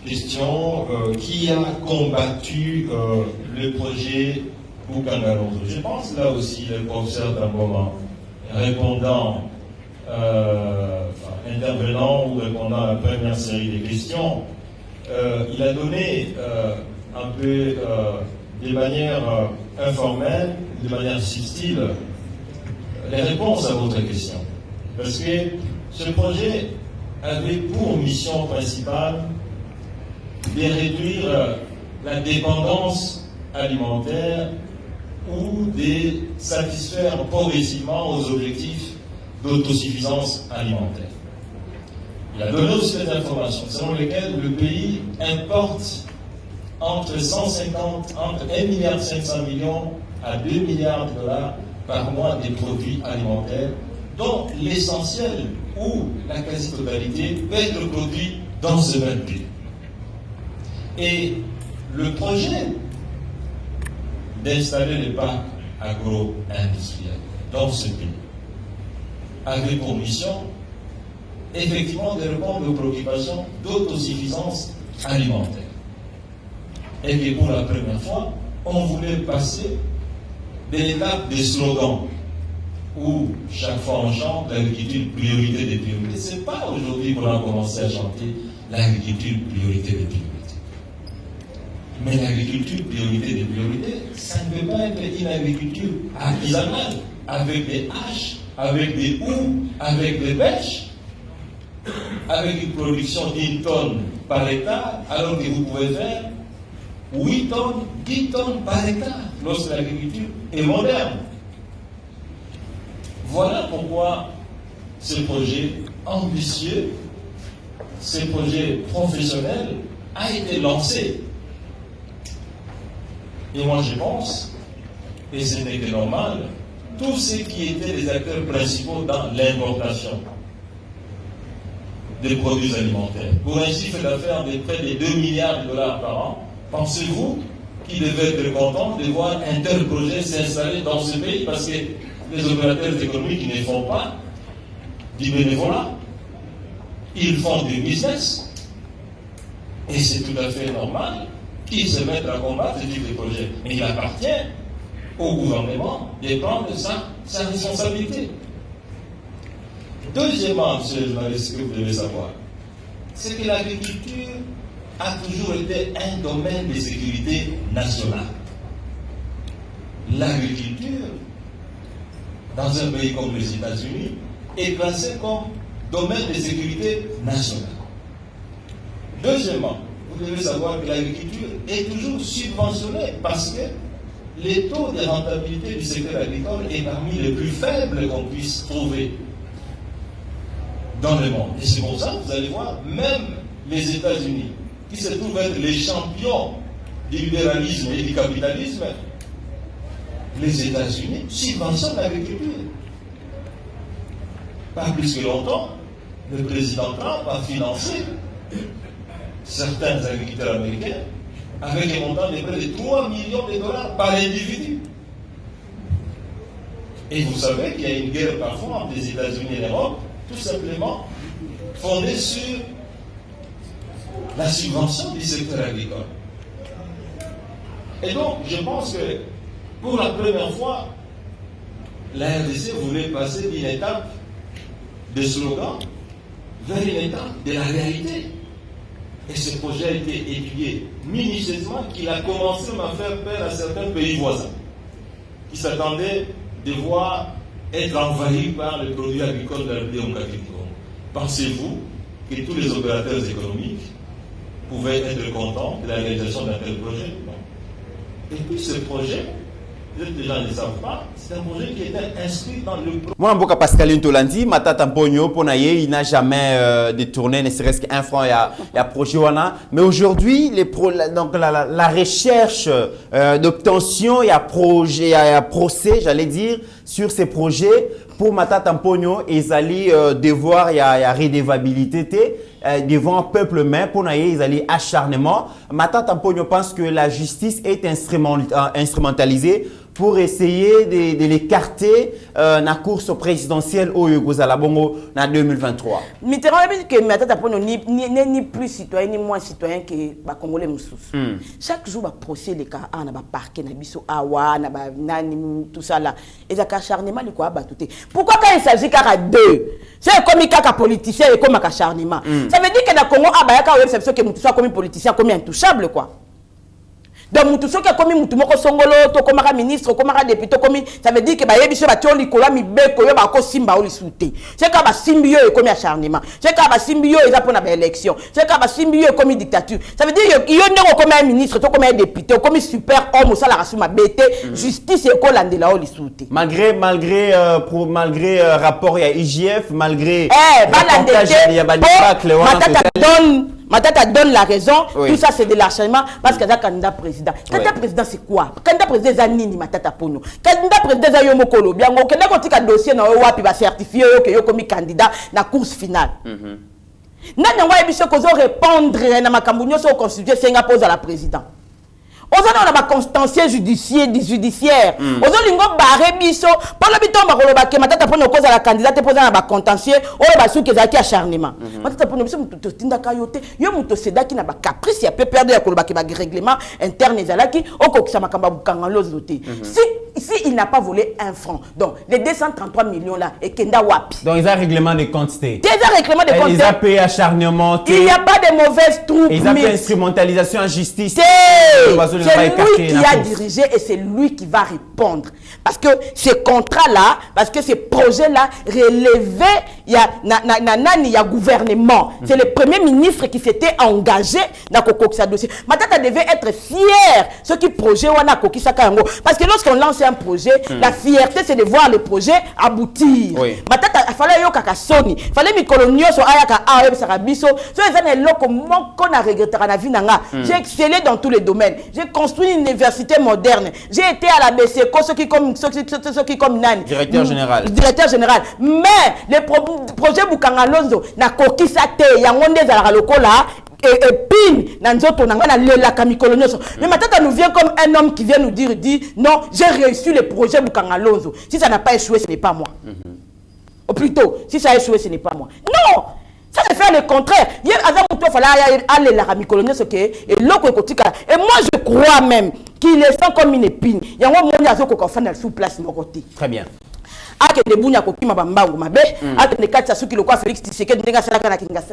Question, qui a combattu le projet Bukangwalonzo? Je pense là aussi le professeur d'un moment répondant, intervenant ou répondant à la première série de questions, il a donné un peu de manière informelle, de manière subtile, les réponses à votre question. Parce que ce projet avait pour mission principale de réduire la dépendance alimentaire ou de satisfaire progressivement aux objectifs d'autosuffisance alimentaire. Il a donné aussi des informations selon lesquelles le pays importe entre 1,5 milliard à 2 milliards de dollars par mois des produits alimentaires, dont l'essentiel ou la quasi-totalité peut être produit dans ce même pays. Et le projet d'installer le parc agro-industriel dans ce pays avait pour mission effectivement de répondre aux préoccupations d'autosuffisance alimentaire. Et que pour la première fois, on voulait passer de l'étape des slogans où chaque fois on chante l'agriculture priorité des priorités. Ce n'est pas aujourd'hui qu'on a commencé à chanter l'agriculture priorité des priorités. Mais l'agriculture priorité des priorités, ça ne peut pas être une agriculture artisanale, avec des haches, avec des houes, avec des bêches. avec une production d'1 tonne par hectare, alors que vous pouvez faire 8 tonnes, 10 tonnes par hectare, lorsque l'agriculture est moderne. Voilà pourquoi ce projet ambitieux, ce projet professionnel a été lancé. Et moi je pense, et ce n'est que normal, tous ceux qui étaient les acteurs principaux dans l'importation des produits alimentaires, pour un chiffre d'affaires de près de 2 milliards de dollars par an, pensez-vous qu'ils devaient être contents de voir un tel projet s'installer dans ce pays, parce que les opérateurs économiques ne font pas du bénévolat, ils font du business, et c'est tout à fait normal qu'ils se mettent à combattre ce type de projet. Mais il appartient au gouvernement de prendre sa responsabilité. Deuxièmement, monsieur le journaliste, que vous devez savoir, c'est que l'agriculture a toujours été un domaine de sécurité nationale. L'agriculture, dans un pays comme les États-Unis, est classée comme domaine de sécurité nationale. Deuxièmement, vous devez savoir que l'agriculture est toujours subventionnée parce que les taux de rentabilité du secteur agricole est parmi les plus faibles qu'on puisse trouver dans le monde. Et c'est pour ça que vous allez voir, même les États-Unis, qui se trouvent être les champions du libéralisme et du capitalisme, les États-Unis subventionnent l'agriculture. Pas plus que longtemps, le président Trump a financé certains agriculteurs américains avec un montant de près de 3 millions de dollars par individu. Et vous savez qu'il y a une guerre parfois entre les États-Unis et l'Europe, tout simplement fondée sur la subvention du secteur agricole. Et donc, je pense que pour la première fois, la RDC voulait passer d'une étape de slogan vers une étape de la réalité. Et ce projet a été étudié minutieusement, qu'il a commencé à faire peur à certains pays voisins qui s'attendaient de voir être envahis par les produits agricoles de la République démocratique du Congo. Pensez-vous que tous les opérateurs économiques pouvaient être contents de la réalisation d'un tel projet? Non. Et puis ce projet, peut-être que les gens ne le savent pas, c'est un projet qui était inscrit dans le... Moi, je Pascaline Tolandi, Matata Mpogno, Ponaye, il n'a jamais détourné, ne serait-ce qu'un franc, il y a projet. Mais aujourd'hui, la recherche d'obtention, il y a projet, il y a procès, j'allais dire, sur ces projets. Pour Matata Mpogno, ils allaient devoir, il y a redevabilité devant un peuple main, pour ils allaient acharnement. Matata Mpogno pense que la justice est instrumentalisée pour essayer de l'écarter dans la course présidentielle au Yugoslavie Bongo en 2023. Mitterrand a dit que Matata Mpogno n'est ni plus citoyen ni moins citoyen que les Congolais. Chaque jour, il procès les cas na parquet, na biso awa, na nani tout ça là. Et ça acharnement les quoi batouté. Pourquoi quand il s'agit qu'à deux, c'est comme un politicien et comme un acharnement. Ça veut dire que dans le Congo, il y a une exception que soit comme un politicien, comme intouchable quoi. Donc, mutu soki akomi mutu moko songolo to komaka ministre komaka député komi ça veut dire que ba yebiso ba tioli kola mi beko yo ba ko simba oli souté c'est ka ba simbio e komi acharnement c'est ka ba simbio eza pona ba élection c'est ka ba simbio e komi dictature ça veut dire yo ndeko komi un ministre to komi un député komi super homme sala rasuma bete justice e ko landela oli souté malgré rapport ya IGF malgré il y a Matata donne la raison, oui. Tout ça c'est de l'acharnement parce qu'il y a un candidat président. Candidat président c'est quoi? Candidat président c'est Nini Matata Mpogno. Candidat président c'est Yomokolo. Bien, on a un dossier dans le WAP, certifié que yo comme candidat dans la course finale. N'a pas émission qu'on répondre à ma cambougne sur constituer Singapour à la présidente. Aujourd'hui, on a un contentieux judiciaire. Aujourd'hui, on a barré biso. Par le biton, on a dit Matata Mpogno cause à la candidate posant un contentieux. On a dit qu'il y a acharnement. Matata Mpogno, on a dit tinda kayote. Yo muto seda qui n'a pas caprice, il y a peu perdre le règlement interne et zalaki. On a dit que ça m'a cambaboukangalozoté. Si il n'a pas volé un franc, donc les 233 millions là, et Kenda Wapi. Donc ils ont un règlement de quantité. Ils ont un règlement de quantité. Ils ont payé acharnement. Il n'y a pas de mauvaises troupes. Ils ont fait instrumentalisation en justice. C'est lui qui a dirigé et c'est lui qui va répondre. Parce que ces contrats-là, parce que ces projets-là relevaient il y a gouvernement. C'est le premier ministre qui s'était engagé dans ce dossier. Matata devait être fier ce qui projet wana kokisa kango parce que lorsqu'on lance un projet, la fierté c'est de voir le projet aboutir. Matata fallait yo kaka soni, fallait mikolonio so ayaka aeb sarabiso, so ezane loko moko na regrettera na vie nanga. J'ai excellé dans tous les domaines. J'ai construit une université moderne. J'ai été à la BCECO, ceux qui comme Nani. Directeur général. Directeur général. Mais les projets Bukangalonzo na kokisa te yangonde za la lokola et pin nanzoto nanga na lela kamikolonioso. Mais Matata nous vient comme un homme qui vient nous dire non, j'ai réussi le projet Bukangalonzo. Si ça n'a pas échoué, ce n'est pas moi. Ou plutôt, si ça a échoué, ce n'est pas moi. Non! Ça c'est faire le contraire. Et moi je crois même qu'il est sans comme une épine. Il y a un moment où sous place mon côté. Très bien. Akende bunya kokima bambangu mabe akende katsa suki lokwa Félix Tshisekedi ndenga salaka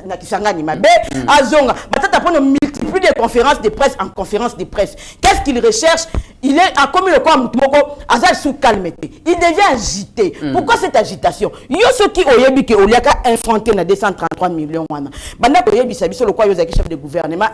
na Kisangani mabe azonga Matata pour multiplier des conférences de presse en conférences de presse. Qu'est-ce qu'il recherche? Il est à comme le quoi mutumoko azal sous calmeté. Il devient agité. Pourquoi cette agitation? Yo ceux qui oyebi ke oliaka infanté na 233 millions wana. Banda ko yebi sabiso lokwa yo zaki chef de gouvernement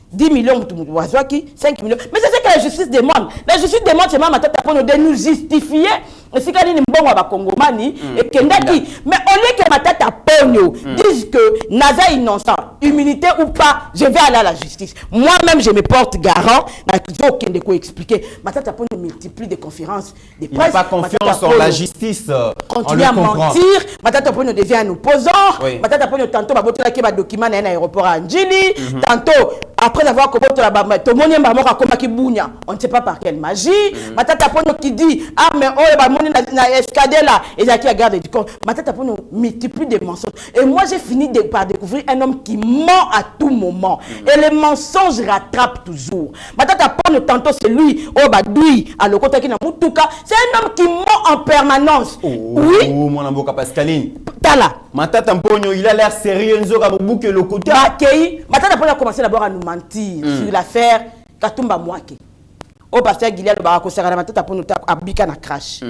10 millions, 5 millions. Mais c'est ce que la justice demande. La justice demande seulement de nous justifier. Et si quelqu'un est Congomani et Kendaki, mais au lieu que Matata Pogno dise que Naza innocent, immunité ou pas, je vais aller à la justice. Moi-même, je me porte garant. Je vais expliquer. Matata Pogno multiplie des conférences, des presse. Il n'a pas confiance en la justice. Continue à mentir. Matata Pogno devient un opposant. Matata Pogno tantôt va voter un document dans un aéroport à Njili. Tantôt, après avoir combattu la bamba, tout le monde on ne sait pas par quelle magie. Matata Pogno qui dit ah mais oh na escadé là et qui a gardé du corps. Matata Pogno multiplie des mensonges. Et moi j'ai fini par découvrir un homme qui ment à tout moment. Et les mensonges rattrapent toujours. Matata Pogno tantôt c'est lui oh badoui à le côté qui n'a mutuka. C'est un homme qui ment en permanence. Oui. Mon amboka Pascaline. Tala. Matata Pogno il a l'air sérieux nzoka bouke le côté. Matata Pogno a commencé d'abord à nous mentir sur l'affaire Katumba Mwake. Au pasteur Guilherme Barako Serra Matata Pogno abika na crash.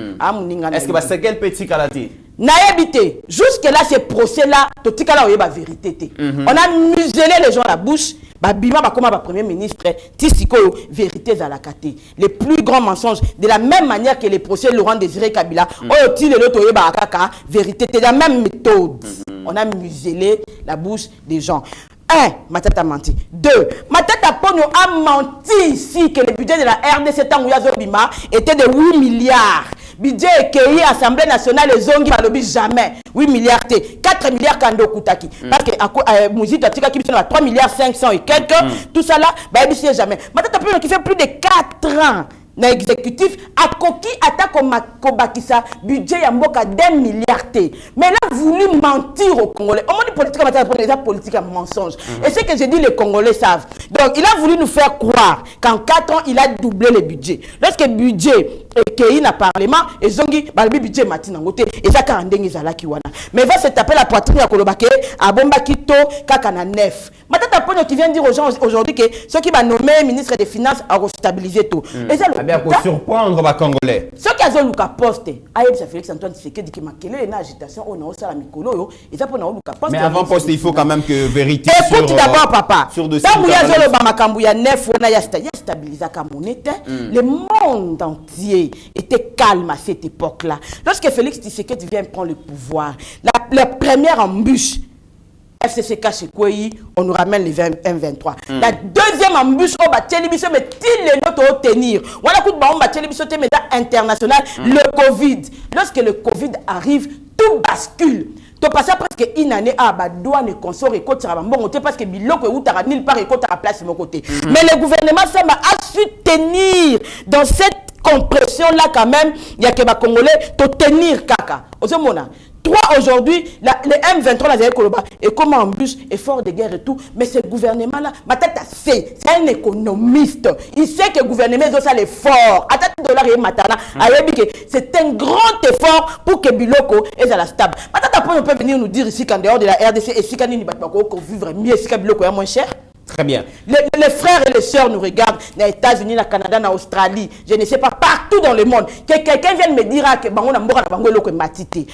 Est-ce que c'est quel petit kalaté? Naïbité. Jusque là ces procès là, tout là oyeba vérité. On a muselé les gens à la bouche. Bima comme premier ministre Tisiko vérité à la kate. Les plus grands mensonges de la même manière que les procès Laurent Désiré Kabila. Oti le loto oyeba akaka vérité de la même méthode. On a muselé la bouche des gens. 1. Matata a menti. 2. Matata Pogno a menti ici que le budget de la RDC Tanguyazo Bima était de 8 milliards. Budget qui Assemblée nationale et Zongi Balobi jamais. 8 milliards T. 4 milliards Kando Koutaki. Parce que Mouzit a tika qui sont à 3 milliards 500 et quelques. Tout ça là, bah il jamais. Matata Pogno qui fait plus de 4 ans. L'exécutif a coquille attaque au Bakissa budget yamboka d'1 milliard T. Mais il a voulu mentir aux Congolais. Au moins les politique à mensonge. Et c'est que j'ai dit les Congolais savent. Donc il a voulu nous faire croire qu'en 4 ans il a doublé le budget. Lorsque le budget est qu'il a parlement et zongi balbi budget matin en côté et ça quand dengi zala kiwana. Mais va se taper la poitrine à Kolobake à Bomba Kito kakana nef. Matata Pogno qui vient dire aux gens aujourd'hui que ceux qui va nommer ministre des Finances a restabilisé tout. Et ça pour surprendre les Congolais. Ce qui a fait Luka Poste, Aïe Félix Antoine Tshisekedi qui m'a quelle une agitation, on a aussi la Mikolo, et ça pour Luka Poste. Mais avant Poste, il faut quand même que vérité. Écoute d'abord, papa. Sur de Tant que le Bamakambuya neuf, on a stabilisé la monnaie. Le monde entier était calme à cette époque-là. Lorsque Félix Tshisekedi vient prendre le pouvoir, la première embûche. FCCK chez Kouyi, on nous ramène les 23. La deuxième embûche, on va télévision, mais il les notes tenir. On a coup de on va télévision, mais international, le Covid. Lorsque le Covid arrive, tout bascule. Tu passes presque une année à douane et consort et côté bon parce que biloko ou t'as nulle part et côté à place de mon côté. Mais le gouvernement ça m'a su tenir dans cette compression là quand même. Il y a que les Congolais te tenir kaka. Toi aujourd'hui, le M23 là, et comme embûche, effort de guerre et tout, mais ce gouvernement là, Matata c'est un économiste. Il sait que le gouvernement ça l'effort. À $1 et matana, c'est un grand effort pour que Biloko est à la stable. Matata peut venir nous dire ici qu'en dehors de la RDC et si qu'on va vivre mieux, si Biloko est moins cher. Très bien. Les frères et les sœurs nous regardent aux États-Unis, au Canada, en Australie, je ne sais pas, partout dans le monde. Que quelqu'un vienne me dire que bango na mboka na bango eloko matité.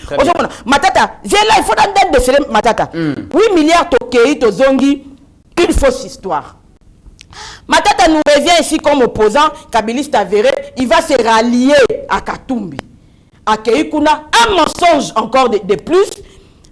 Matata, j'ai là, il faut dans date de cela, Matata. 8 milliards tokei, tozongi, une fausse histoire. Matata nous revient ici comme opposant, kabiliste avéré, il va se rallier à Katumbi. À Keikuna, un mensonge encore de plus.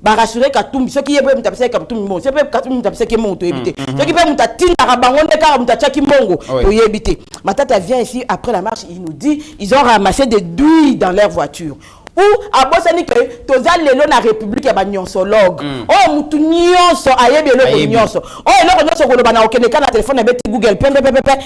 Bah rassurer Katumbi, ceux qui est m'tapser Katumbi bon, c'est pas Katumbi m'tapser qui monte éviter. Ceux qui veulent m'tatina rabango car m'tachaki mongo pour y éviter. Matata vient ici après la marche, il nous dit ils ont ramassé des douilles dans leur voiture. Ou à Bosani que toza lelo na République ya banyonsologue. Oh mutu nyonso ayebi eloko nyonso. Oh eloko nyonso koloba na okene kana téléphone na beti Google pepe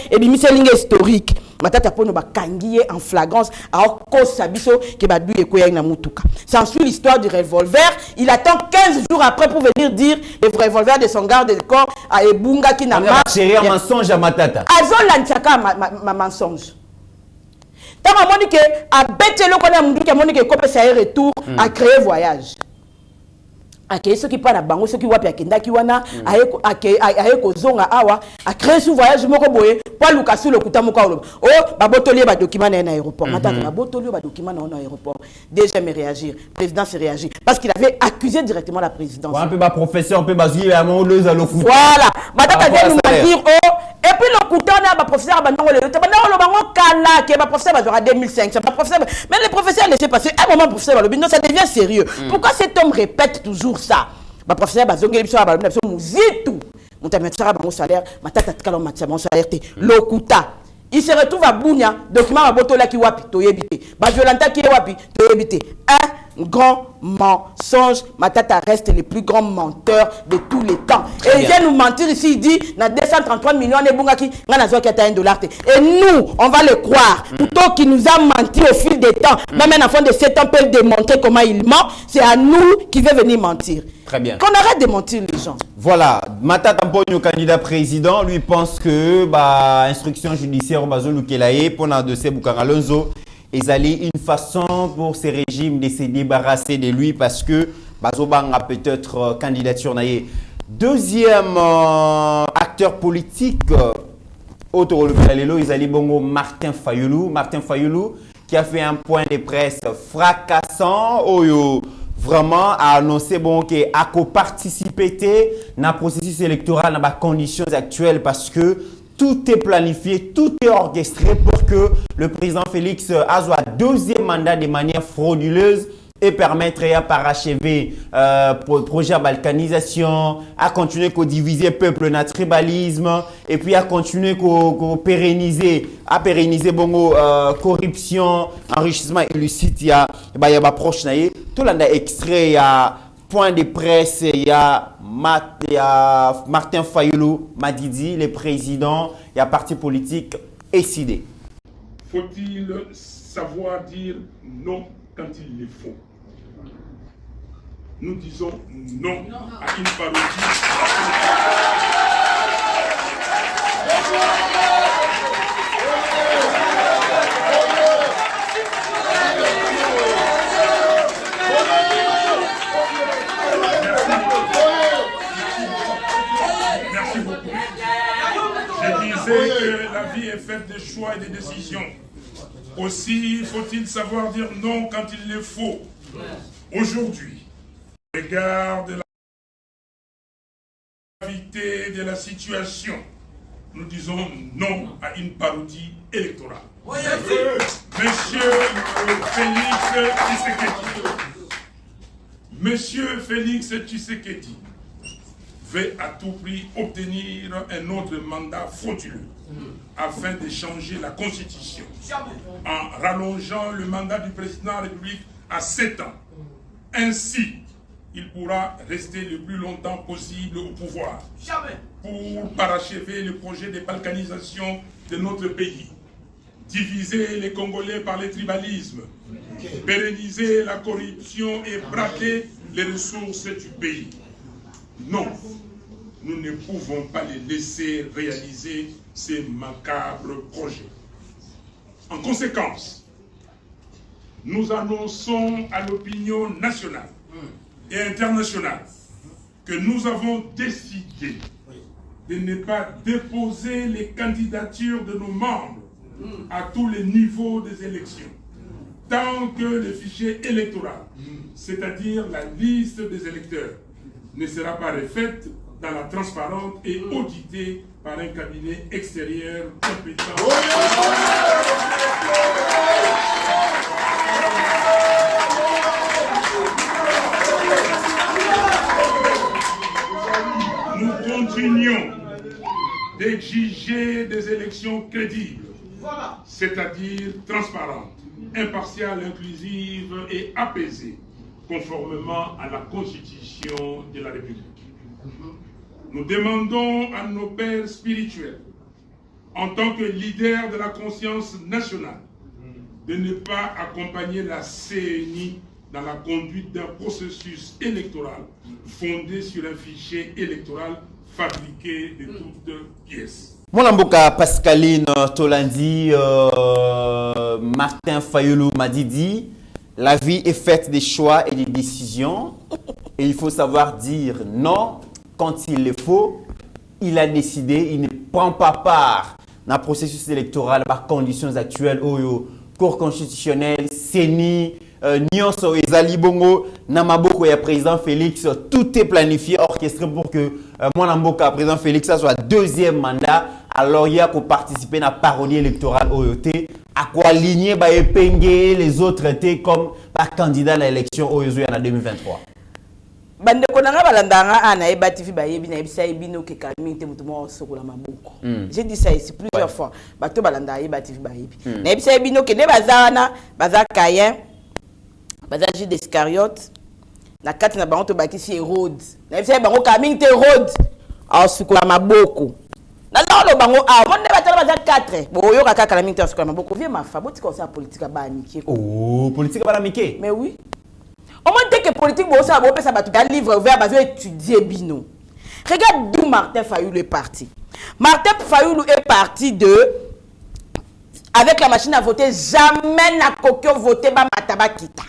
et bimisi ligne historique. Matata pono ba kangiye en flagrance à kosa biso ke ba douille ko na mutuka. S'ensuit l'histoire du revolver, il attend 15 jours après pour venir dire le revolver de son garde de corps à Ebunga qui n'a pas chéri un mensonge à Matata. Azola ntiaka ma mensonge. Tant à Monique a bêté le connaît Moudouk à Monique copé ça retour à créer voyage. À créer ceux qui parlent à Bango, ceux qui voient Piakenda qui wana à Kozonga awa à créer ce voyage moko boye pour Lukasu le kuta moko oh babotolier ba document na aéroport. Matata babotolier ba document na aéroport. Déjà me réagir, président se réagir parce qu'il avait accusé directement la présidence. Un peu ba professeur, un peu bazi à mon leuse à l'offre. Voilà, Matata vient nous mentir oh et puis le couteau na ba professeur ba ndongo le bango kana que ba professeur ba 2500 ba professeur mais les professeurs laissez passer un moment professeur le bilan ça devient sérieux. Pourquoi cet homme répète toujours ça? Ba professeur ba zongeli biso ba biso muzitu mutametsa ba salaire Matata tkala matsa mon salaire te lokuta il se retrouve à Bounia document ba botola ki wapi to yebite ba violenta ki wapi to yebite un grand mensonge. Matata reste le plus grand menteur de tous les temps. Et il vient nous mentir ici, il dit na 233 millions de bungaki ngana zo ki ata $1 te. Et nous, on va le croire. Plutôt qu'il nous a menti au fil des temps. Même un enfant de 7 ans peut démontrer comment il ment. C'est à nous qui veut venir mentir. Très bien. Qu'on arrête de mentir les gens. Voilà, Matata Mpogno, candidat président, lui pense que bah instruction judiciaire au Bazo Lukelaye pour un dossier Bukangalonzo. Ils allaient une façon pour ces régimes de se débarrasser de lui parce que Bazobang a peut-être candidature naïe. Deuxième acteur politique, autour de Lelo, ils allaient bongo Martin Fayulu. Martin Fayulu qui a fait un point de presse fracassant. Vraiment a annoncé bon que a co-participé dans le processus électoral dans les conditions actuelles parce que tout est planifié, tout est orchestré pour que le président Félix ait un deuxième mandat de manière frauduleuse et permettre à parachever le projet de balkanisation, à continuer à diviser le peuple dans le tribalisme et puis à continuer à pérenniser bon, corruption, enrichissement illicite. Il y a proche tout le monde extrait, il y a point de presse, il y a Martin Fayulu, Madidi, le président, il y a parti politique SID. Faut-il savoir dire non quand il le faut? Nous disons non à une parodie. Merci beaucoup. Je disais que la vie est faite de choix et de décisions. Aussi faut-il savoir dire non quand il le faut. Aujourd'hui, au regard de la gravité de la situation, nous disons non à une parodie électorale. Monsieur Félix Tshisekedi veut à tout prix obtenir un autre mandat frauduleux afin de changer la Constitution en rallongeant le mandat du président de la République à 7 ans. Ainsi, il pourra rester le plus longtemps possible au pouvoir pour parachever le projet de balkanisation de notre pays, diviser les Congolais par le tribalisme, pérenniser la corruption et braquer les ressources du pays. Non, nous ne pouvons pas les laisser réaliser ces macabres projets. En conséquence, nous annonçons à l'opinion nationale et internationale que nous avons décidé de ne pas déposer les candidatures de nos membres à tous les niveaux des élections, tant que le fichier électoral, c'est-à-dire la liste des électeurs, ne sera pas refaite dans la transparence et auditée par un cabinet extérieur compétent. Nous continuons d'exiger des élections crédibles, c'est-à-dire transparentes, impartiales, inclusives et apaisées, conformément à la Constitution de la République. Nous demandons à nos pères spirituels, en tant que leaders de la conscience nationale, de ne pas accompagner la CENI dans la conduite d'un processus électoral fondé sur un fichier électoral fabriqué de toutes pièces. Mon amboka Pascaline Tolandi, Martin Fayoulou Madidi, la vie est faite des choix et des décisions et il faut savoir dire non quand il le faut. Il a décidé, il ne prend pas part dans le processus électoral par conditions actuelles. Cour constitutionnelle, CENI, Nyonso et Zalibongo, Namaboko et président Félix, tout est planifié, orchestré pour que mon amboka président Félix ça soit deuxième mandat. Alors il y a qu'on participer à la parodie électorale OYOT, à quoi aligner les autres étaient comme candidat à l'élection OYOT en 2023. Bande konanga balandanga ana ebatifi bayebi na ebisa ebino ke kalmi te mutumo sokola maboko. J'ai dit ça ici plusieurs fois. Bato balanda ebatifi bayebi. Na ebisa ebino ke ne bazana baza Caïn, baza Judas Iscariote, na kati na bango to bakisi Hérode. Na ebisa bango kalmi te Hérode. A sokola maboko. Na lo bango a monde batala baza 4. Bo yo kaka kalmi te sokola maboko. Vie ma fa boti ko sa politique ba niké. Oh, politique ba niké. Mais oui. Au moins, dès que politique, ça va livre ouvert, va étudier Bino. Regarde d'où Martin Fayoulou est parti. Martin Fayoulou est parti avec la machine à voter, jamais n'a qu'aucun voté Mataba Kita.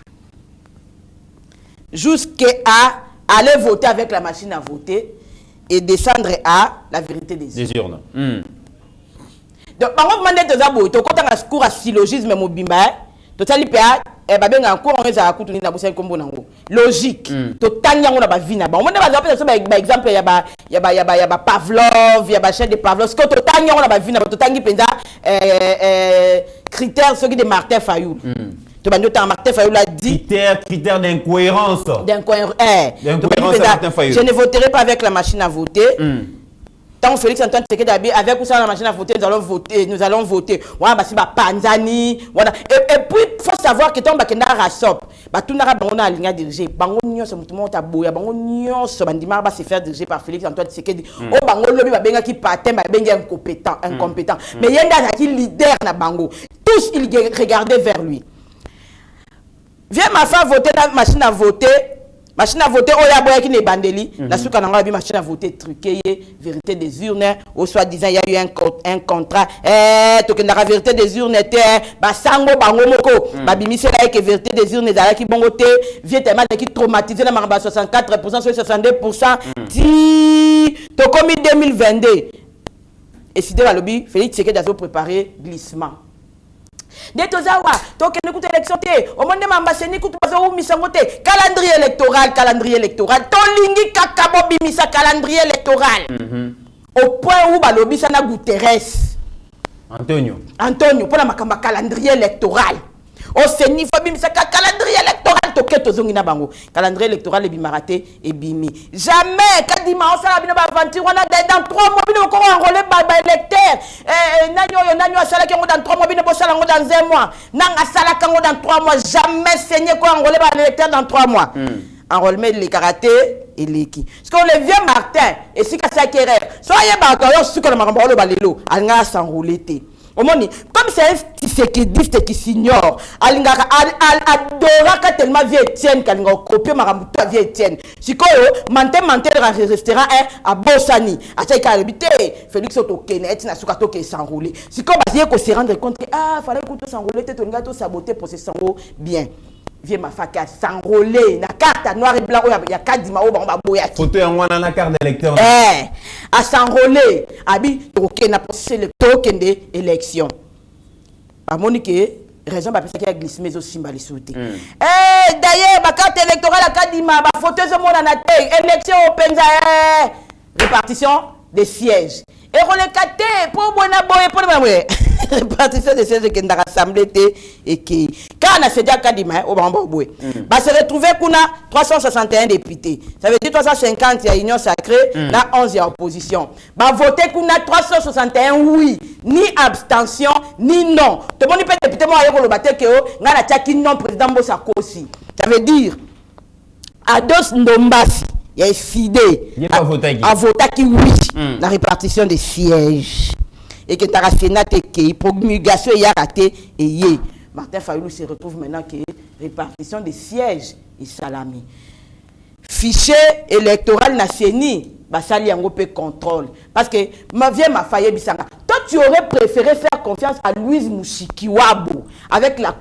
Jusqu'à aller voter avec la machine à voter et descendre à la vérité des urnes. Donc, par contre, je vais vous quand on a un cours à syllogisme mobimba, total IPA. Logique. Exemple, il y a Pavlov, il y a chef de Pavlov. Critères de Martin Fayoulou. Martin Fayoulou a dit critères d'incohérence. Je ne voterai pas avec la machine à voter. Tant Félix Antoine Tshisekedi avec ou sans la machine à voter, nous allons voter. Panzani. Et puis, il faut savoir que tant que Rasop, tout n'a pas ligne dirigé. Bango nyonso mutumo taboya, bango nyonso bandima va se faire diriger par Félix Antoine Tshisekedi. O bango lobi ba benga ki patin, ba benga incompétent. Mais yenda qui leader na bango. Tous ils regardaient vers lui. Viens ma femme voter dans la machine à voter. Machine à voter, oya boya qui n'est bandeli. La souka n'a pas machine à voter truquée, vérité des urnes. Au soi-disant, il y a eu un contrat. Donc la vérité des urnes était, sango bango moko. Bimi c'est là que vérité des urnes est qui bon côté. Vieux tellement qui traumatisé la maraba 64%, 62%. Ti, to comme 2022. Et si de la lobby, Félix Tshisekedi a préparé glissement. Dès que ça va, donc écoute élection au monde de Mambaseni écoute pas où misangote calendrier électoral tolingi kakabo bimisa calendrier électoral au point où balobi sana Guterres Antonio pour la makamba calendrier électoral au seni faut bimisa calendrier électoral toketo zongina bango calendrier électoral et bimaraté et bimi jamais kadima on sala bino ba aventure on a dans 3 mois bino ko enrôler ba électeur nanyo sala kango dans 3 mois bino bo sala ngo dans 1 mois nanga sala kango dans 3 mois jamais saigner ko enrôler ba électeur dans 3 mois enrôlement les karaté et l'équipe parce que le vieux Martin et si ka sa kéré soyez ba ko yo suko na makambo lo balelo anga s'enrouler té comme c'est un Tshisekedi qui s'ignore, Alingaka adora tellement vieux Etienne qu'Alinga copier Maramuto vieux Etienne. Si quoi manté restaurant à Bossani, à Tchaïka habité, Félix Otokene, Etina Sukato qui s'enrouler. Si quoi basé qu'on se rendre compte que fallait qu'on s'enrouler, t'es un gâteau saboté pour se s'enrouler bien. Vieux Mafaki a s'enrôler na carte noir et blanc il y a Kadima au ba boya photo en wana na carte d'électeur a s'enrôler abi OK na processus électoral de élection ba monique raison ba pesa ki a glissé mais aussi simba les sauter d'ailleurs ba carte électorale a Kadima ba photo zo mona na te élection openza répartition des sièges et on les caté pour bona boye pour moi répartition des sièges qui n'a rassemblé et qui quand on a cédé à Kadima au bamba boye bah se retrouver kuna 361 députés ça veut dire 350 il y a union sacrée là 11 il y a opposition bah voter kuna 361 oui ni abstention ni non tout le monde peut député moi ayoko le batte que nga na tiaki non président Mbosa Kosi ça veut dire Ados Ndombasi il y a décidé à voter qui oui la répartition des sièges et que ta Sénat qui promulgation y a raté et y Martin Fayulu se retrouve maintenant que répartition des sièges et salami fichier électoral national basali yango pe contrôle parce que ma vieille ma faille bisanga toi tu aurais préféré faire confiance à Louise Mushikiwabo avec la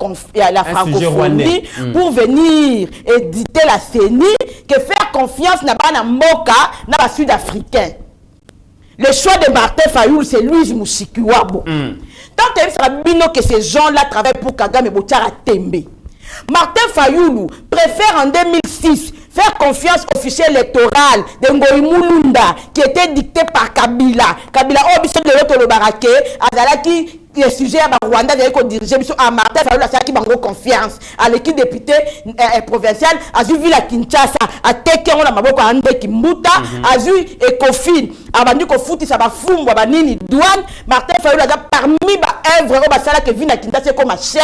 francophonie pour venir éditer la CENI que faire confiance na bana mboka na ba sud-africain. Le choix de Martin Fayulu c'est Louise Mushikiwabo. Tant que ça bino que ces gens-là travaillent pour Kagame Botiara Tembe. Martin Fayulu préfère en 2006 faire confiance au fichier électoral de Ngoï Mulunda qui était dicté par Kabila. Kabila, oh, biso de l'autre le baraké, Azalaki, le sujet à Rwanda, d'ailleurs, qu'on dirigeait, biso à Martin Fayulu, à qui bango confiance, à l'équipe député provinciale, à vu la Kinshasa, à Teke, on a maboko à Ande Kimbuta, à vu Ekofin, à Bandu Kofuti, ça va fumbo, à Nini Douane, Martin Fayulu, a parmi les œuvres, au Basala, qui vient à Kinshasa, comme ma chère,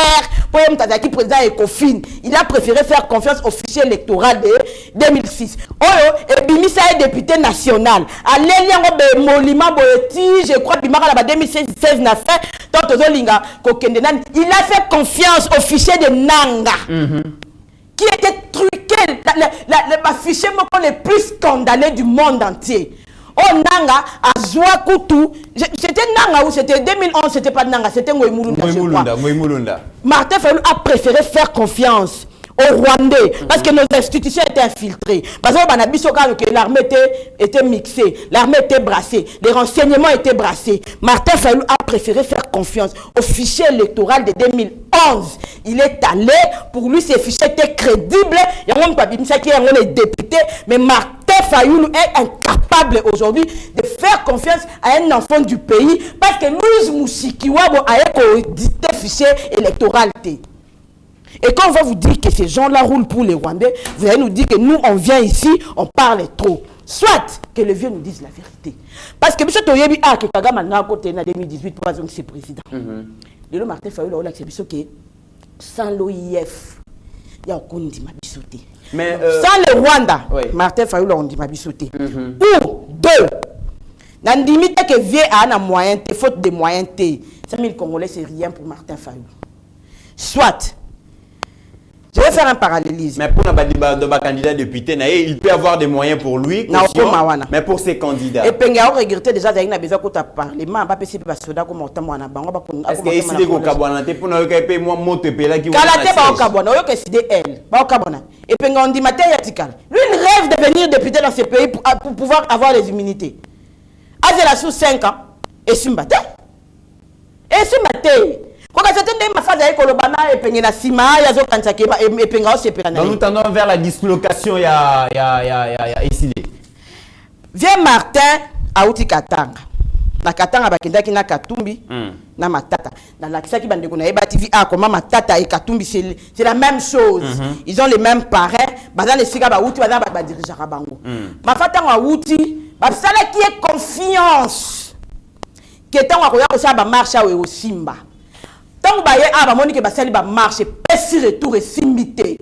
pour Mtazaki, président Ekofin, il a préféré faire confiance au fichier électoral de 2006. Oyo, et Bimisa est député national. À l'Eliango de Molima Boeti, je crois, Bimara, la 2016 n'a fait, il a fait confiance au fichier de Nanga, qui était truqué, le fichier le plus scandaleux du monde entier. Oh Nanga, à Zouakoutou, c'était Nanga ou c'était 2011, c'était pas Nanga, c'était Ngoï Mulunda. Martin Fayulu a préféré faire confiance aux Rwandais parce que nos institutions étaient infiltrées. Parce que l'armée était mixée, l'armée était brassée, les renseignements étaient brassés. Martin Fayulu a préféré faire confiance au fichier électoral de 2011. Il est allé, pour lui ces fichiers étaient crédibles. Il y a un qui est député, mais Martin Fayulu est incapable aujourd'hui de faire confiance à un enfant du pays parce que Louise Mushikiwabo a édité le fichier électoral. Et quand on va vous dire que ces gens-là roulent pour les Rwandais, vous allez nous dire que nous, on vient ici, on parle trop. Soit que les vieux nous disent la vérité. Parce que M. Toyebi a que Kagame a côté en 2018 pour avoir ses présidents. Le Martin Fayulu a dit que sans l'OIF, il y a aucun dit ma bisoté. Mais sans le Rwanda, Martin Fayulu a dit ma bisoté. Ou deux. Dans le limite que vieux a un moyen, faute de moyens, 5 000 Congolais, c'est rien pour Martin Fayulu. Soit. Je vais faire un parallélisme. Mais pour un candidat député, il peut avoir des moyens pour lui, mais pour ses candidats. Et puis, il a regretté déjà qu'il a besoin de parlement, pas possible parce que comme autant moi est-ce que décider qu'on kabwana te pour nous payer moi monter payer là qui Kalate ba kabwana, yo que décider elle, ba kabwana. Et puis on dit matin yatikal. Lui il rêve de devenir député dans ce pays pour pouvoir avoir les immunités. Azela sous 5 ans et Sumbate. Et Sumbate. Quand nous tendons vers la dislocation, il y a Vieux Martin a outi Katanga. Na Katanga bakendaki na Katumbi na Matata. Dans l'accès qui bande na Eba TV a comment Matata et Katumbi c'est la même chose. Ils ont les mêmes parrains. Bazan les siga ba outi bazan ba dirigeant bango. Ma fata wa outi ba sala qui est confiance. Qui est en akoya ko sa ba marche au Simba. Tant que baye a ba moni que basali ba marche pesi retour et simbité.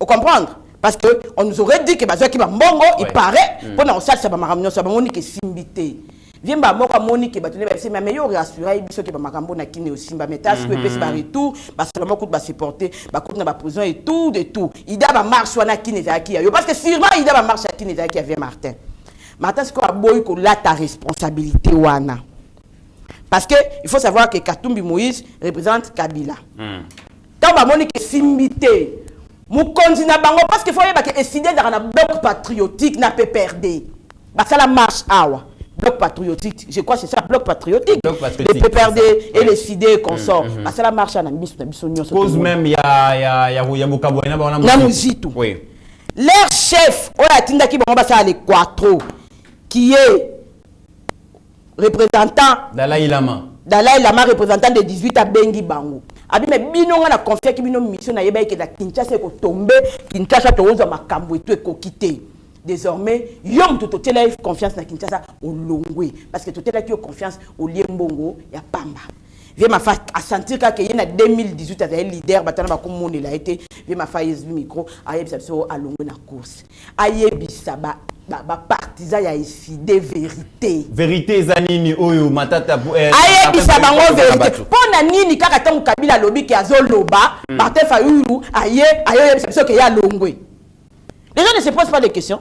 Vous comprenez? Parce que on nous aurait dit que bazo qui ba mbongo il paraît pour on ça ba maramno ça ba moni que simbité. Vient ba moko moni que ba tone ba c'est mais yo rassurer biso que ba makambo na kine au Simba mais tâche que pesi ba retour ba seulement coûte ba supporter ba coûte na ba prison et tout de tout. Il da ba marche wana kine za ki yo parce que sûrement il da ba marche kine za ki avait Martin. Martin ce qu'on a boy ko la ta responsabilité wana. Parce qu'il faut savoir que Katumbi Moïse représente Kabila. Tant que Monique Simbité, Mukonzi na bango parce qu'il faut que décider dans un bloc patriotique na PPRD. Bah ça la marche awa. Bloc patriotique, je crois que c'est ça, bloc patriotique. Les PPRD et les CID consorts. Bah ça la marche na biso nyonso. Cause même ya Mukabo na Muzitu. Oui. Leur chef, oya tindaki bango basa les Quattro qui est représentant Dalai Lama représentant de 18 à Bengi Bango. Abi me bino nga na confier ki bino mission na yeba ke da Kinshasa ko tomber Kinshasa to oza makambo etu ekokite. Désormais, yom to totela confiance na Kinshasa au longwe parce que totela ki confiance au Liembongo ya Pamba. Vie ma fa a sentir que y a 2018 a leader batana ba comme monde il a été vie ma fa yes micro ayebisa biso a longwe na course. Ayebisa ba partisan ya décidé vérité zanini oyo matata ayebisa bango vérité pona nini kaka tangu Kabila lobi ki azoloba Martin Fayulu ayebisa biso ke ya longwe. Les gens ne se posent pas de questions.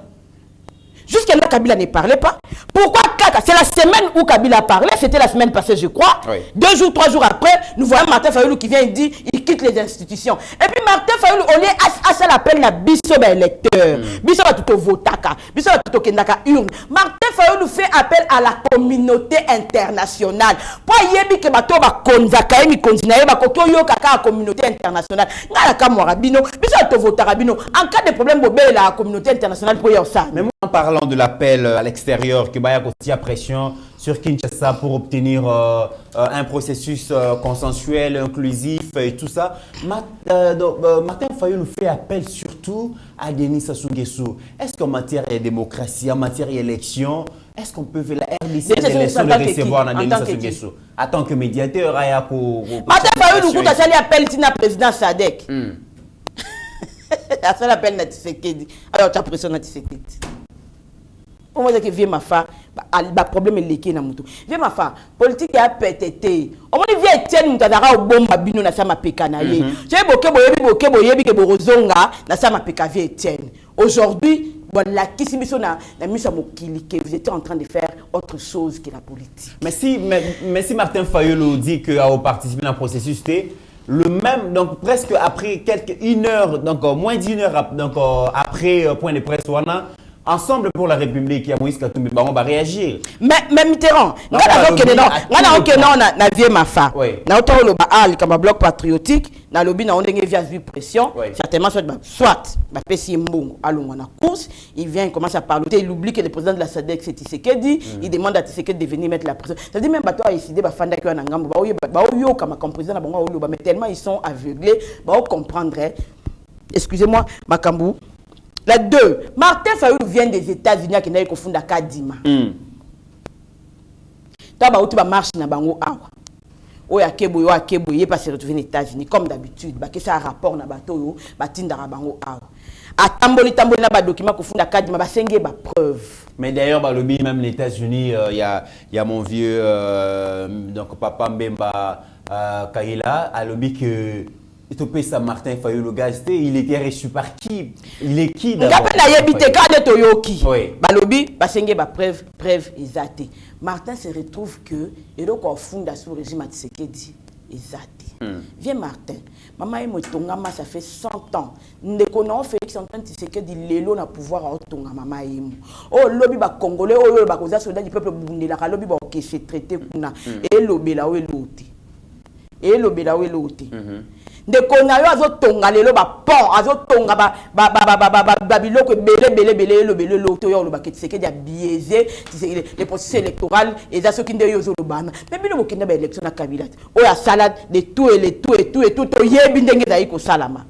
Jusqu'à là, Kabila ne parlait pas. Pourquoi Kaka? C'est la semaine où Kabila parlait, c'était la semaine passée, je crois. Oui. 2 jours, 3 jours après, nous voyons Martin Fayulu qui vient et dit il quitte les institutions. Et puis Martin Fayulu, on est à ça l'appelle la biso électeur. Biso va tout au votaka, biso va tout au kendaka urne. Martin Fayulu fait appel à la communauté internationale. Pour yebi que bato ba konzaka emi konzina yeba kokyo yo kaka la communauté internationale. Ngala ka morabino, biso va tout votarabino. En cas de problème bobé la communauté internationale pour y ça. En parlant de l'appel à l'extérieur, que Baya aussi a pression sur Kinshasa pour obtenir un processus consensuel, inclusif et tout ça, Martin Fayulu fait appel surtout à Denis Sassou Nguesso. Est-ce qu'en matière de démocratie, en matière d'élection, est-ce qu'on peut faire la RDC de recevoir Denis Sassou Nguesso en tant que médiateur? Martin Fayulu, quand il appelle le président Sadek, ça l'appelle Natisekedi. Alors tu as pression Natisekedi. Pour moi, c'est que vie ma fa, le problème est lié na mutu. Vie ma fa, politique a pété. On m'a dit vie Etienne mutadara au bon babino na sama peka na ye. Tu sais boyebi ke borozonga na sama peka vie Etienne. Aujourd'hui, voilà qui si na misa mokili que vous étiez en train de faire autre chose que la politique. Mais si Martin Fayulu dit que a participé dans le processus le même, donc presque après une heure, donc moins d'1 heure donc, après point de presse, Ensemble pour la République, il y a Moïse Katumbi, on va réagir. Mais Mitterrand, on a vu ma fa. Na auto le baal comme bloc patriotique, na lobby na on via pression, certainement soit ba pesi mbongo allons na course, il vient il commence à parler, il oublie que le président de la SADC c'est Tshisekedi, il demande à Tshisekedi de venir mettre la pression. Ça dit même bato a décidé ba fanda ko na ngambo ba yo comme président na bango lo ba mais tellement ils sont aveuglés, ba comprendre. Excusez-moi, Makambu. La 2, Martin Fayulu vient des États-Unis qui n'a pas fondé Kadima. Toi, tu vas marcher dans bango awa. Oya kebo il pas se retrouver aux États-Unis comme d'habitude. Ba que ça rapport na bato yo, ba tinda bango awa. A tamboli na ba document ko fondé Kadima ba senge ba preuve. Mais d'ailleurs ba lobby même les États-Unis il y a mon vieux donc papa Mbemba Kaila a lobby que ça Martin Fayulu Gazté, il était reçu par qui? Il est qui d'abord? Preuve exacte. Martin se retrouve que il est fondé sous le régime de Tshisekedi exacte. Viens Martin, maman est motongama ça fait 100 ans. Ne connaissons Félix Antoine Tshisekedi lelo na pouvoir à tonga maman emu. Oh lobby ba congolais oh ba koza soldat du peuple bundela ka lobby ba ke se traité kuna et lobela we loté. Et lobela we loté. De konayo azotonga lelo ba pont azotonga ba biloko belé loto yo lo ba Tshisekedi a biaisé les processus électoraux et ça ce qui nde yo zo lobana mais bino bokenda ba élection na Kabila o ya salade de tout to yebi ndenge za iko salama.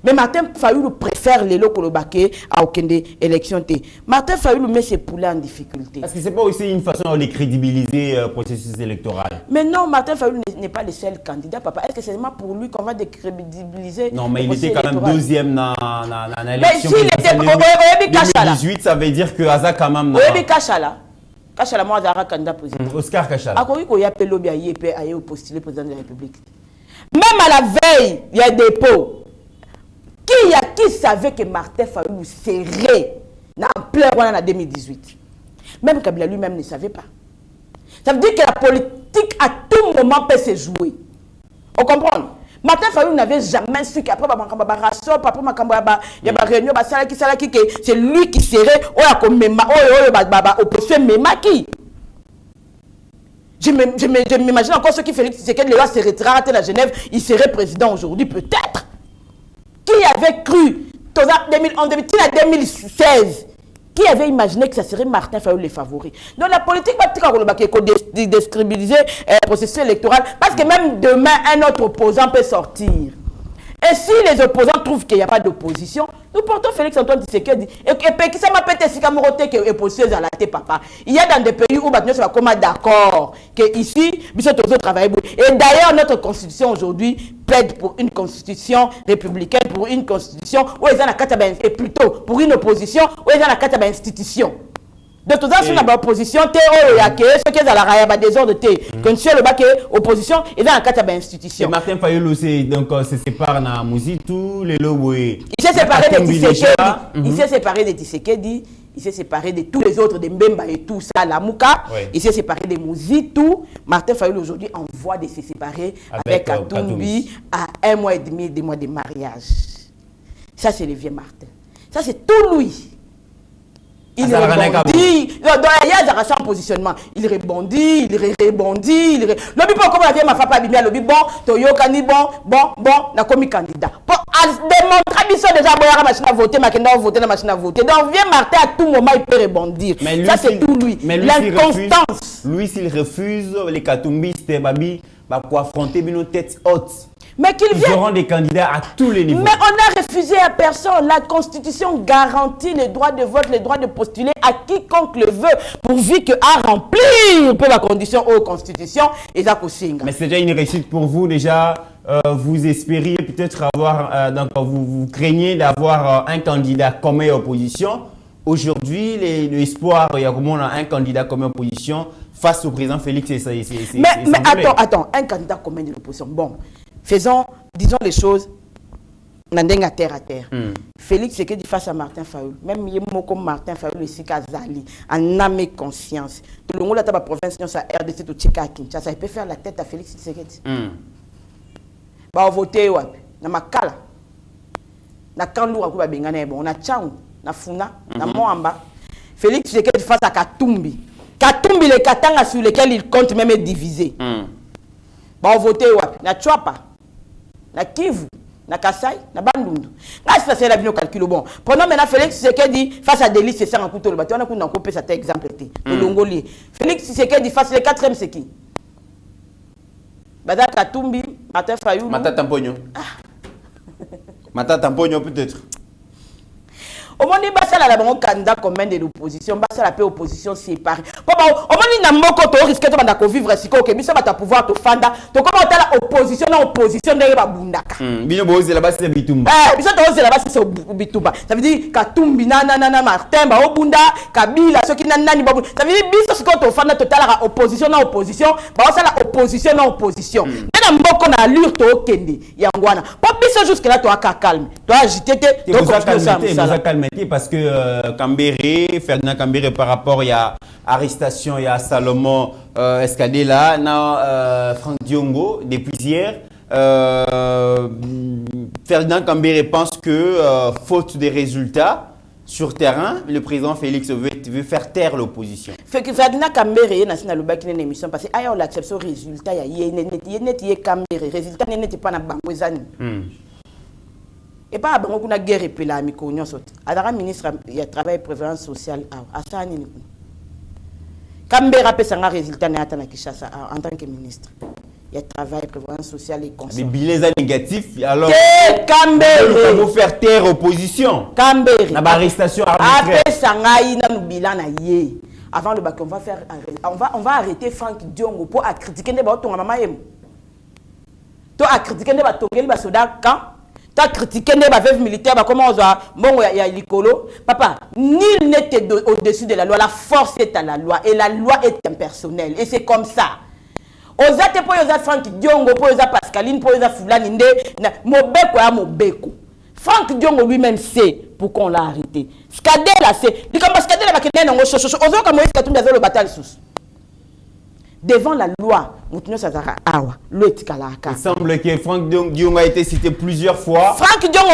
Mais Martin Fayulu préfère les locaux baké à aucune élection. Martin Fayulu met ses poulets en difficulté. Est-ce que c'est pas aussi une façon de les crédibiliser processus électoral? Mais non, Martin Fayulu n'est pas le seul candidat, papa. Est-ce que c'est seulement pour lui qu'on va décrédibiliser? Non, mais il était quand même deuxième dans l'élection. Mais s'il était 2018, ça veut dire que Aza quand même. Oui, Kachala. Kachala, moi, Zara candidat président. Oscar Kachala. À quoi il y a Pelobi à Yépe à postuler président de la République? Même à la veille, il y a des pots. Qui savait que Martin Fayulu serait en plein en 2018? Même Kabila lui-même ne savait pas. Ça veut dire que la politique à tout moment peut se jouer. On comprend? Martin Fayulu n'avait jamais su qu'après il y a réunion, c'est lui qui serait opposition Memaki. Je m'imagine encore ce qui Félix Tshisekedi le se retraite à Genève, il serait président aujourd'hui, peut-être. Qui avait cru, en 2016, qui avait imaginé que ça serait Martin Fayulu les favoris? Donc la politique va déstabiliser le processus électoral, parce que même demain, un autre opposant peut sortir. Et si les opposants trouvent qu'il n'y a pas d'opposition, nous portons Félix Antoine Tshisekedi. Et qui ça m'appelle Tesikamurote qui est opposé à la tête, papa. Il y a dans des pays où maintenant c'est comme d'accord que ici, nous sommes travailler. Et d'ailleurs, notre constitution aujourd'hui plaide pour une constitution républicaine, pour une constitution où ils ont la carte et plutôt pour une opposition où ils ont la carte institution. De toute façon, dans l'opposition, ceux qui sont à la raya, désordre, quand tu es le bac opposition, ils ont la carte institution. Martin Fayulu, se sépare dans Mouzi, tous les lois. Il s'est séparé de Tshisekedi. Il s'est séparé de Tshisekedi. Il s'est séparé de tous les autres, de Mbemba et tout ça, la Mouka. Oui. Il s'est séparé de Mouzi, tout. Martin Fayulu aujourd'hui envoie de se séparer avec Katumbi à 1 mois et demi, 2 mois de mariage. Ça, c'est le vieux Martin. Ça, c'est tout lui. Il rebondit, il y a un positionnement. Il rebondit, il rebondit. Le bibo, comme la vieille ma femme, le bibo, Toyo Kani, bon, la commis candidat. Pour démontrer, ils sont déjà boyards à machine à voter, mais qu'ils n'ont voté la machine à voter. Donc, vieux Martin, à tout moment, il peut rebondir. Ça, c'est tout lui. L'inconstance. Lui, s'il refuse, les Katumbistes, Babi, va affronter nos têtes hautes. Mais ils auront des candidats à tous les niveaux. Mais on a refusé à personne. La Constitution garantit le droit de vote, le droit de postuler à quiconque le veut, pourvu que à remplir peu la condition aux Constitution et à Kosinga. Mais c'est déjà une réussite pour vous. Déjà, vous espériez peut-être avoir, donc vous craignez d'avoir un candidat comme opposition. Aujourd'hui, l'espoir, il y a vraiment un candidat comme opposition face au président Félix. Mais attends, un candidat commun de l'opposition. Bon. Disons les choses, à terre à terre. Félix Tshisekedi face à Martin Fayulu. Même comme Martin Fayulu ici à Zali, en âme et conscience. Tout le monde a la province, sa RDC, tout Tchika, Kinshasa, il peut faire la tête à Félix Tshisekedi. Bah, voter, na Makala, na Kanlou, on a Tchang, na Funa, na Moamba. Félix Tshisekedi face à Katumbi. Katumbi, les Katanga sur lesquels il compte même est divisé. Bah, voter, na Chouapa. Na Kivu, na Kasai, na Bandundu. Là, ça c'est la vie au calcul bon. Pendant maintenant Félix Tshisekedi face à des listes, c'est ça en couteau le bâton. On a coupé cet exemple. Le Longolier. Félix Tshisekedi face le 4e, c'est qui? Bada Katumbi, Martin Fayulu. Matata Mpogno. Matata Mpogno peut-être. Au moins, il y a un candidat commun de l'opposition, il y a une opposition séparée. Au moins, il y a un risque de vivre si tu as pouvoir te fanda. Tu as l'opposition, l'opposition de l'Abundaka. C'est là-bas, c'est Bitumba. C'est Bitumba. Ça veut dire Katumbi, Martin, Obunda, Kabila, ceux qui n'ont pas. Ça veut dire que si tu as fanda, tu as l'opposition, l'opposition, c'est l'opposition, l'opposition. Mais dans le cas, allure, tu as Kende, Yangwana. Pas plus jusque-là, tu as calme. Tu as agité, tu as calme. Parce que Ferdinand Kambéré, par rapport à l'arrestation, il y a Salomon Escadela, Franck Diongo, depuis hier, Ferdinand Kambéré pense que, faute des résultats sur terrain, le président Félix veut faire taire l'opposition. Ferdinand Kambéré, dans le bac d'une émission, parce qu'il y a l'acception résultat, il y a Kambéré, résultat n'était pas dans le banc. Et pas avant qu'on a guerre et puis la mi-cognon saute. Alors, le ministre il travaille prévoyance sociale à ça. Kambéré a fait un résultat en tant que ministre. Il travaille prévoyance sociale et conseil. Mais bilan négatif, alors. Kambéré. Vous faire taire opposition. Kambéré. La arrestation arbitraire. Après ça, on a bilan na yé. Avant le bac, on va arrêter Franck Diongo pour critiquer les bateaux à maman. Tu as critiqué les bateaux, les soldats quand. Tu as critiqué les veuves militaires, comment on va, bon, il y a l'icolo. Papa, nul n'est au-dessus de la loi. La force est à la loi et la loi est impersonnelle. Et c'est comme ça. Ozate pour yoza Franck Diongo, pour yoza Pascaline, pour yoza Fulani, Mobeko ya Mobeko. Franck Diongo lui-même sait pourquoi on l'a arrêté. Skadela sait. Il comme Skadela va quitter non chocho. Ozo comme Moïse Katumbi a le bataille sous. devant la loi, il semble que Franck Diong a été cité plusieurs fois. Franck Diong,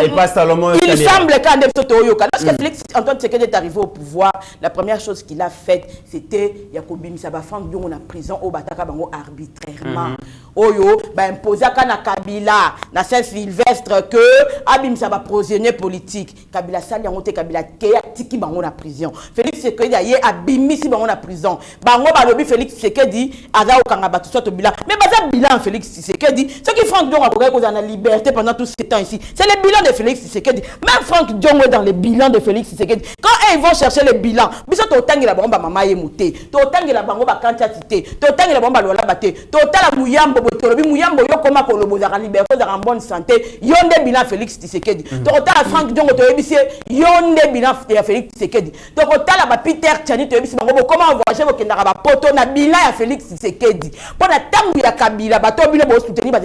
et pas Salomon. Il semble lorsque Félix Antoine Tshisekedi est arrivé au pouvoir, la première chose qu'il a faite, c'était Yakobi Misaba Franck Diong en prison au Bataka Bango arbitrairement. Oyo, imposé à Kabila, na Saint-Sylvestre que Abim Saba prisonnier politique. Kabila Sali Yangote Kabila Keya Tiki Bango na prison. Félix Tshisekedi a yé Abimisi Bango na prison. Bango Balobi Félix Tshisekedi Aza Okanga Batu soit au bilan. Mais basa bilan Félix Tshisekedi. Ce qui Franck Diong a cause en la liberté pendant tous ces temps ici, c'est le bilan de Félix Tshisekedi. Même Franck Diong est dans les bilans de Félix Tshisekedi. Quand ils vont chercher les bilans, biso totangi la bomba mama yemuté, totangi la bango ba quantité, totangi la bomba lola baté, total la muyambo botolobi muyambo yo koma kolobo za liberté za en bonne santé, yonde bilan Félix Tshisekedi. Total la Franck Diong to yebisi yonde bilan ya Félix Tshisekedi. Total la ba Peter Tchani to yebisi bango comment voyager bo kendaka ba poto na bilan ya Félix Tshisekedi. Pona tangu ya Kabila bato bino bo soutenir ba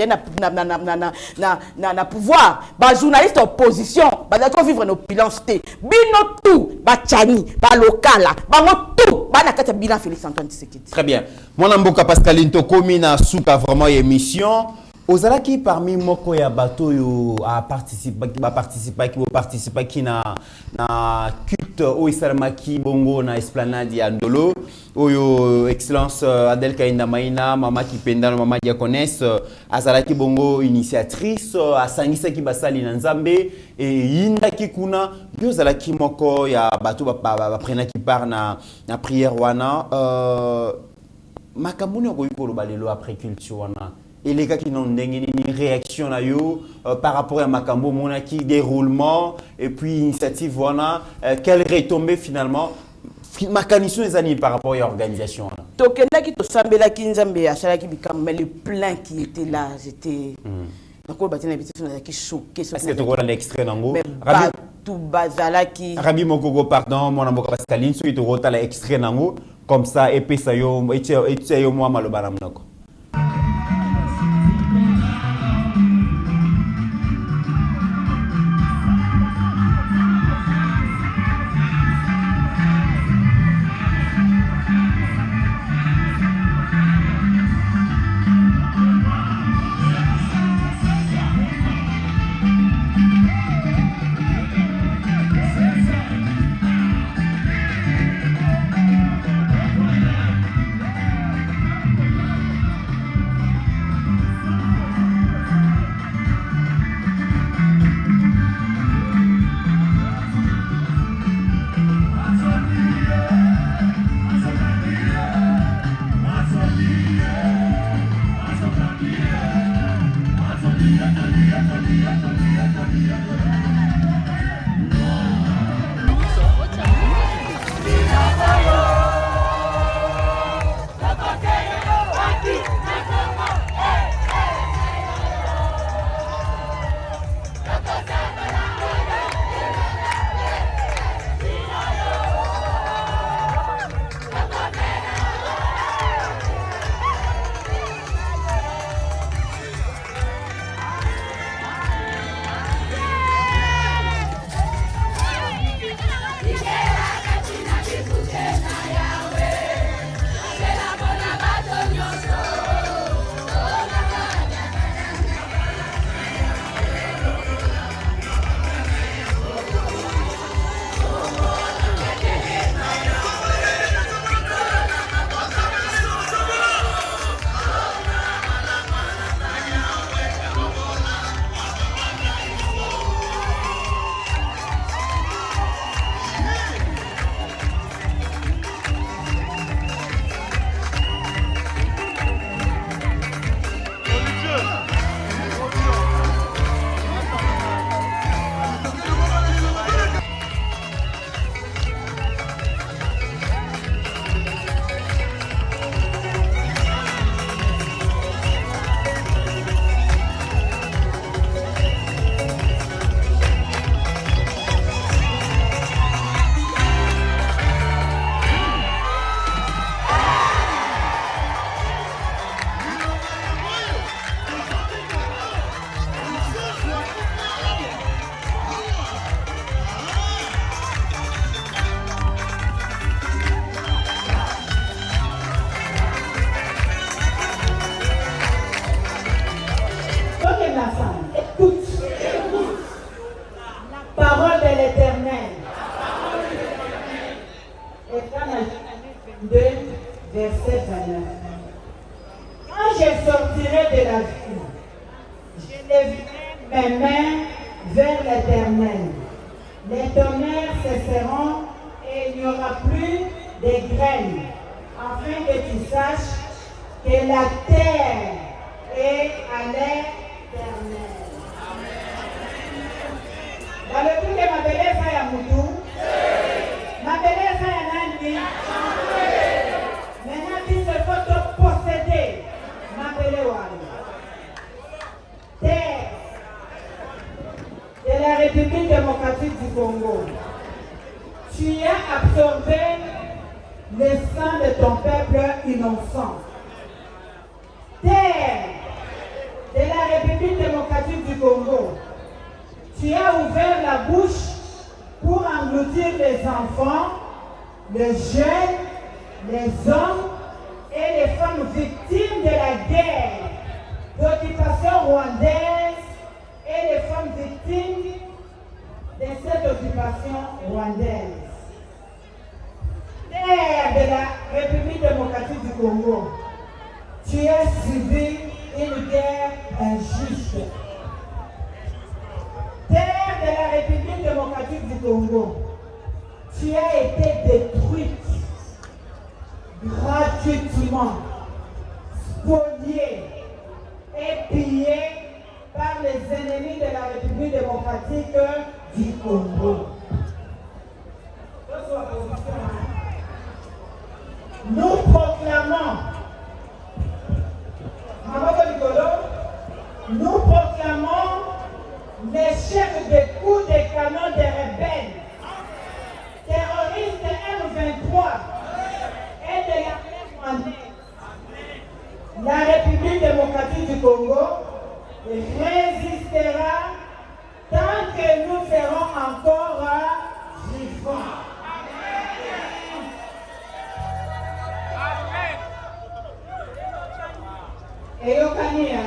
na pouvoir, ba journaliste opposition, ba za vivre nos bilans té. Bino tout ba Tchani, ba lokala, bango tout ba na kata bilan Félix Antoine Tshisekedi. Très bien. Mon Mboka Pascaline Tokomi na souka vraiment émission. Ozalaki parmi moko ya bato yo a participer qui na culte o isalamaki bongo na esplanade ya Ndolo oyo excellence Adel Kainda Maina mama Kipenda mama Diakonesse azalaki bongo initiatrice asangisa ki basali na Nzambe e yinda ki kuna yo zalaki moko ya bato ba prena ki par na prière wana makamuni ko yiko balelo après culture wana. Et les gars qui n'ont une réaction là, par rapport à Makambo, monaki déroulement et puis initiative, voilà, quelle retombée finalement, mécanisme des années par rapport à l'organisation. Mais le plein qui était là, j'étais. Est-ce que tu as l'extrait d'Ango? Rabi Mokogo, pardon, mon amour Pascaline, celui qui a l'extrait d'Ango, comme ça, et puis ça y est, moi, malobanamnoko. 2, verset 29. Quand je sortirai de la vie, je lèverai mes mains vers l'Éternel. Les tonnerres cesseront et il n'y aura plus de graines, afin que tu saches que la terre est à l'Éternel. Dans le truc de ma belle-sœur ya Moutou, ma belle-sœur ya Nandi, maintenant il se faut posséder ma belle-sœur. Terre de la République démocratique du Congo. Tu as absorbé le sang de ton peuple innocent. Terre de la République démocratique du Congo. Tu as ouvert la bouche pour engloutir les enfants, les jeunes, les hommes et les femmes victimes de la guerre, d'occupation rwandaise et les femmes victimes de cette occupation rwandaise. Terre de la République démocratique du Congo, tu as subi une guerre injuste. Terre de la République démocratique du Congo, tu as été détruite gratuitement, spoliée et pillée par les ennemis de la République démocratique du Congo. Nous proclamons, l'échec des coups de canon des rebelles, terroristes M23 et de l'armée rwandaise. La République démocratique du Congo résistera tant que nous serons encore vivants. Et Yokania,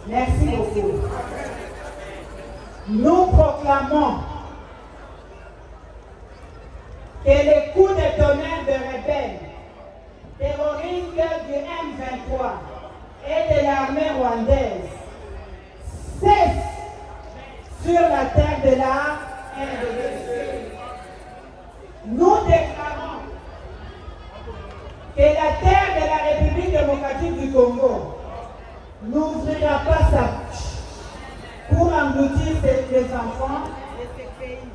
merci beaucoup. Nous proclamons que les coups de tonnerre de rebelles, terroristes du M23 et de l'armée rwandaise cessent sur la terre de la RDC. Nous déclarons que la terre de la République démocratique du Congo n'ouvrira pas sa bouche pour engloutir les enfants de ce pays.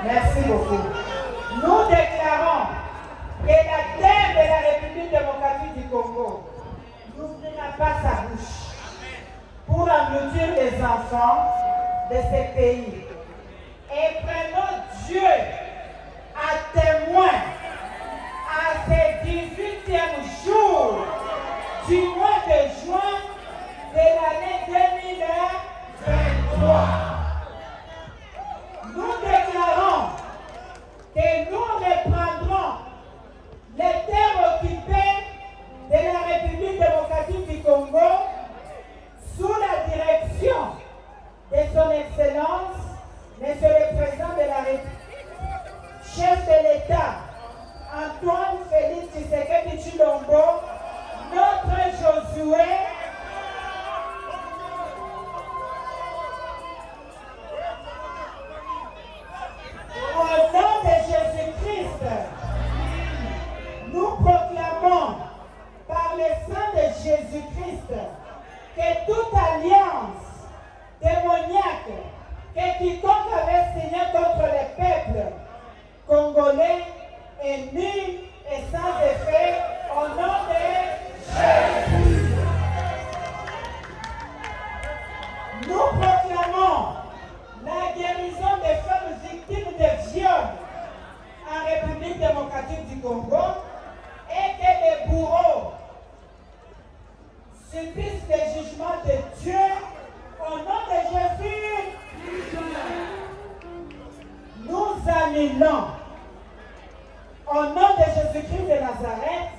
Merci beaucoup. Nous déclarons que la terre de la République démocratique du Congo n'ouvrira pas sa bouche pour engloutir les enfants de ce pays. Et prenons Dieu à témoin à ce 18e jour du mois de juin de l'année 2023. Nous déclarons que nous reprendrons les terres occupées de la République démocratique du Congo sous la direction de son Excellence, Monsieur le Président de la République, chef de l'État, Antoine Félix Tshisekedi Tshilombo, notre Josué, au nom de Jésus-Christ, nous proclamons par le sang de Jésus-Christ que toute alliance démoniaque que quiconque avait signé contre le peuple congolais est nul et sans effet au nom de Jésus. Nous proclamons la guérison des femmes victimes de viols en République démocratique du Congo et que les bourreaux subissent le jugement de Dieu au nom de Jésus. Nous annulons au nom de Jésus-Christ de Nazareth,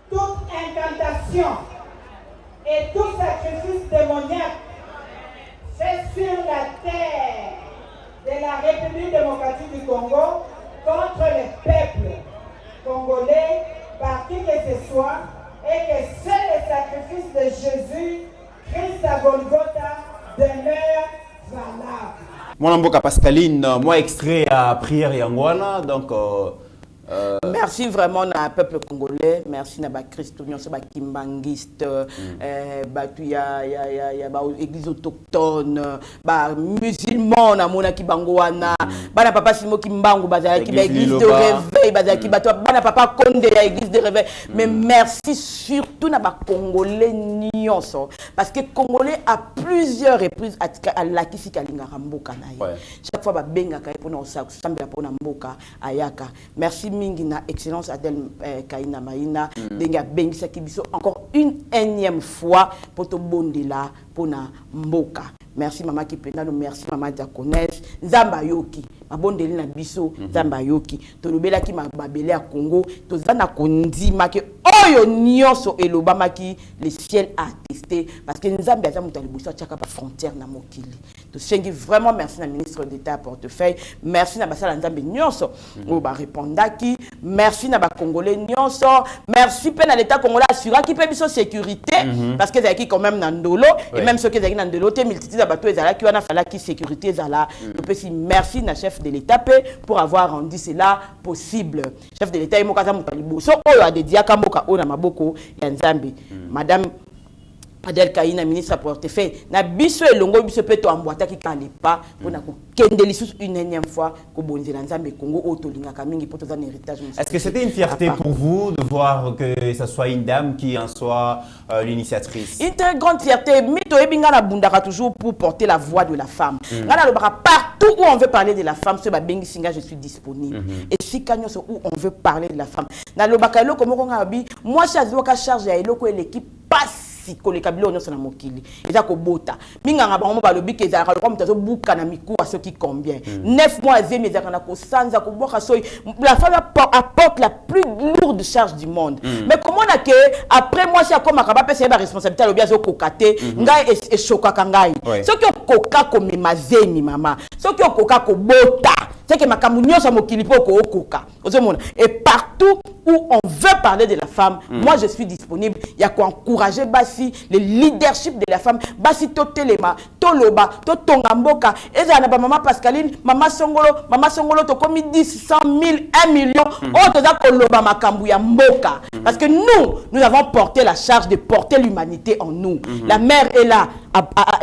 toute incantation et tout sacrifice démoniaque fait sur la terre de la République démocratique du Congo contre le peuple congolais, par qui que ce soit, et que seul le sacrifice de Jésus, Christ à Golgotha, demeure valable. Mon Mboka Pascaline, moi extrait à prière Yangwana, donc merci vraiment na peuple congolais, merci na ba Christo nyonso ba kimbangiste, ba tu ya ba église autochtone, ba musulman na mona ki bango wana, bana papa Simo Kimbangu bazala ki ba église de réveil, bazala ki bato bana papa Konde ya église de réveil, mais merci surtout na ba congolais nyonso parce que congolais à plusieurs reprises à la kisi kalinga mboka na ye. Chaque fois ba benga ka pour na sambela pour na mboka ayaka. Merci mingi na excellence Adel Kaina Maïna denga bengisa kibiso encore une énième fois pour to bondela pour na mboka. Merci maman Kipendano, merci maman Diakonesse, Nzamba Yoki, mabondeli na biso, Nzamba Yoki, to lobela ki mababele a Congo, to zana kondi make oyo nyonso elobama ki le ciel a attesté parce que Nzamba za mutali boso tchaka ba frontière na mokili. To sengi vraiment merci na ministre d'État à portefeuille, merci na basala Nzambe nyonso o ba répondaki, merci na ba congolais nyonso, merci pe na l'état congolais assura ki pe biso sécurité parce que zaki quand même na ndolo et même ceux qui zaki na ndolo te multitude bateau ezala ki wana fala ki sécurité ezala. Merci na chef de l'État pour avoir rendu cela possible. Chef de l'État imokaza mutali boso oyo adediaka mboka ona maboko ya Nzambe. Madame Adel Kaina, ministre à portefeuille, na biso elongo biso peto ambwata ki kalepa pour na kendeli sous une énième fois ko bonzela Nzambe Congo otolinga kamingi pour un héritage. Est-ce que c'était une fierté pour vous de voir que ça soit une dame qui en soit l'initiatrice? Une très grande fierté. Mito ebinga na bundaka toujours pour porter la voix de la femme. Ngana lo baka partout où on veut parler de la femme, ce ba bengi singa je suis disponible. Et si kanyo so où on veut parler de la femme. Na lo baka eloko moko ngabi, moi chazoka charge ya eloko l'équipe passe les kabilo nyonso na mokili eza ko bota minganga bango balobi ke za ko mutazo buka na mikuwa ceux qui combien 9 mois zemi za kana ko sanza ko boka soy la femme apporte la plus lourde charge du monde mais comment on a que après moi si akoma ka ba pesa ba responsabilité lobi azo kokate ngai e choka kangai ceux qui koka ko memazemi mama ceux qui koka ko bota c'est que makambu nyonso mokili po ko koka ozomona et partout où on veut parler de la femme moi je suis disponible il y a quoi encourager basi le leadership de la femme basi to telema to loba to tonga mboka eza na ba maman Pascaline maman Songolo to komi 10 100 000 1 million o to za ko loba makambu ya mboka parce que nous avons porté la charge de porter l'humanité en nous. La mère est là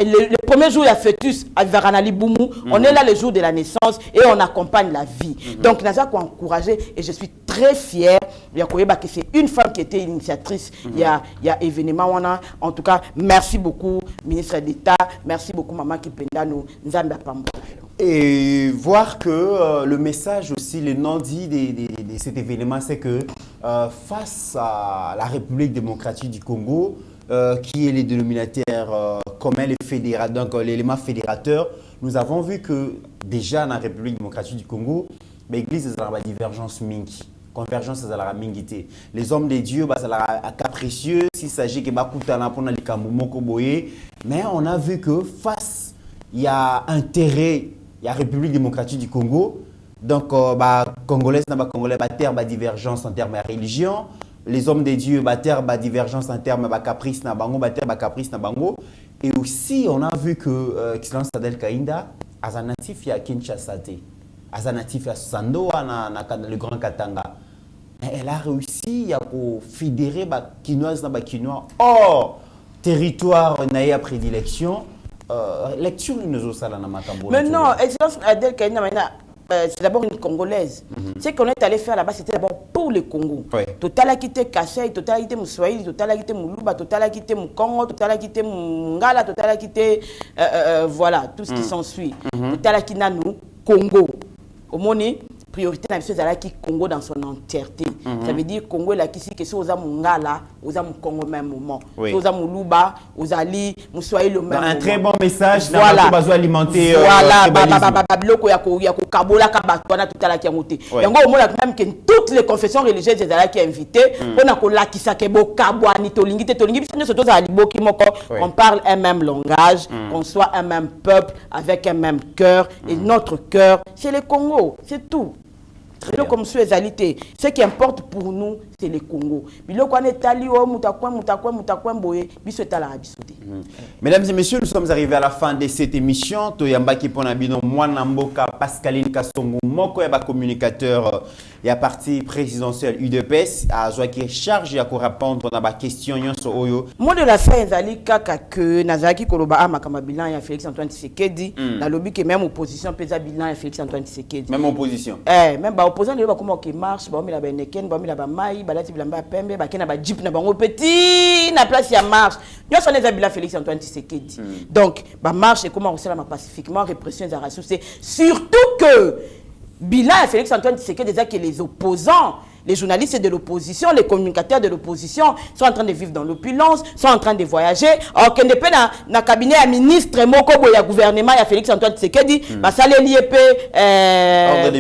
le premier jour il y a fœtus à Varanali Boumou on est là le jour de la naissance et on accompagne la vie. Donc naza ko encourager et je suis très fier que c'est une femme qui était initiatrice il y a événement wana. En tout cas merci beaucoup ministre d'État, merci beaucoup maman Kipendano Nzambe Pambo. Et voir que le message aussi, le non-dit de cet événement, c'est que face à la République démocratique du Congo, qui est le dénominateur commun, donc l'élément fédérateur, nous avons vu que déjà dans la République démocratique du Congo, l'église a la divergence mingi. Convergence à la mingité. Les hommes de Dieu, ça la capricieux, s'il s'agit que Bakutana pour les Kamumoko Boye, mais on a vu que face, il y a intérêt, il y a République démocratique du Congo, donc Congolais, Congolais, terre, divergence en termes de religion, les hommes de Dieu, terre, divergence en termes de caprice, terre, caprice, et aussi on a vu que Excellence Adel Kaina, à un natif, il y a Kinshasa. À natif à Sandoa, le Grand Katanga. Elle a réussi à fédérer les Quinois hors territoire de prédilection. Lecture nous mais non, Excellence Adel Kaina, c'est d'abord une Congolaise. Ce qu'on est allé faire là-bas, c'était d'abord pour le Congo. Total a quitté Kassai, Total a quitté Moussoaïli, Total a quitté Moulouba, Total a quitté Moukongo, Total a quitté Mungala, Total a quitté voilà, tout ce qui s'ensuit. Total a quitté nous, Congo. Au moni priorité na biso ezalaki Congo dans son entièreté. Ça veut dire Congo elakisi que so oza mongala oza Congo au même moment. So oza moluba ozali muswahili le même moment. Un très bon message. Voilà. Alimenter. Voilà. Biloko ya ko kabola ka bato na tutala ki ngote. Yango au moins même que toutes les confessions religieuses ezalaki invitées pour na ko lakisa ke bo kabwani tolingi biso surtout za liboki moko on parle un même langage, qu'on soit un même peuple avec un même cœur et notre cœur c'est le Congo, c'est tout. Comme ce qui importe pour nous, c'est le Congo. Mesdames et messieurs, nous sommes arrivés à la fin de cette émission. Toyambaki Ponabino, Mwanamboka, Pascaline Kassongo, Moko Yaba communicateur et à parti présidentiel UDPS, à Joaquin charge à répondre à ma question. Moi de la fin, Zali Kaka que Nazaki Koloba Amakama bilan et Félix Antoine Tshisekedi, la lobby qui même opposition pesa bilan et Félix Antoine Tshisekedi. Même opposition. Même opposant de comment qui marche, ba mi la beneken, ba mi la ba mai, ba lati bilamba pembe, ba kena ba jeep na bango petit na place ya marche. Nous sommes les habila Félix Antoine Tshisekedi. Donc ba marche et comment on s'est pacifiquement répression des racistes, c'est surtout que bilan à Félix Antoine Tshisekedi déjà que les opposants, les journalistes de l'opposition, les communicateurs de l'opposition sont en train de vivre dans l'opulence, sont en train de voyager. Alors qu'il n'est pas dans le cabinet à ministre, Moko Boya gouvernement, il y a Félix Antoine Tshisekedi, ça l'IEP ordre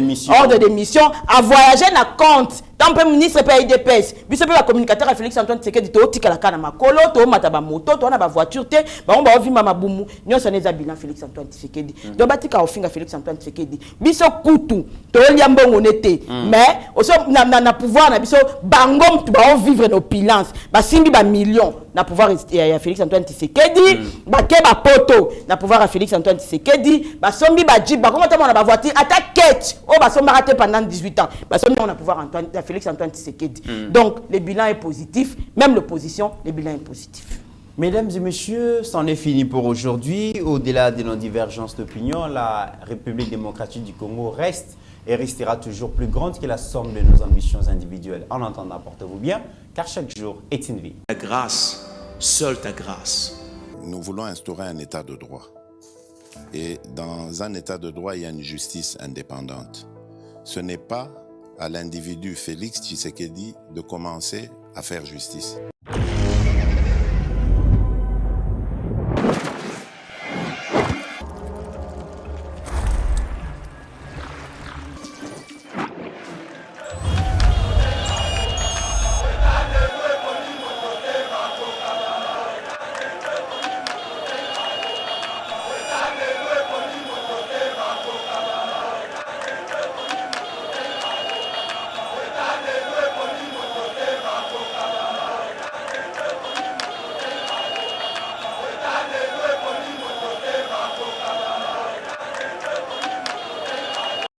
de mission, à voyager na compte. Tant que ministre pays de PES, biso pe communicateur à Félix Antoine Tshisekedi to tika la kana makolo to mata ba moto to na ba voiture te ba on ba ovi mama bumu nyo sonné za bilan Félix Antoine Tshisekedi do batika ofinga Félix Antoine Tshisekedi biso kutu to liambongo nete mais oso na pouvoir na biso bango tu ba vivre nos bilans ba simbi ba millions na pouvoir ya Félix Antoine Tshisekedi ba ke ba poto na pouvoir à Félix Antoine Tshisekedi ba sombi ba jeep ba comment on a ba voiture attaque oh ba somba raté pendant 18 ans ba sombi on a pouvoir Antoine Félix Antoine Tshisekedi. Donc, le bilan est positif. Même l'opposition, le bilan est positif. Mesdames et messieurs, c'en est fini pour aujourd'hui. Au-delà de nos divergences d'opinion, la République démocratique du Congo reste et restera toujours plus grande que la somme de nos ambitions individuelles. En attendant, portez-vous bien, car chaque jour est une vie. Ta grâce, seule ta grâce. Nous voulons instaurer un état de droit. Et dans un état de droit, il y a une justice indépendante. Ce n'est pas à l'individu Félix Tshisekedi de commencer à faire justice.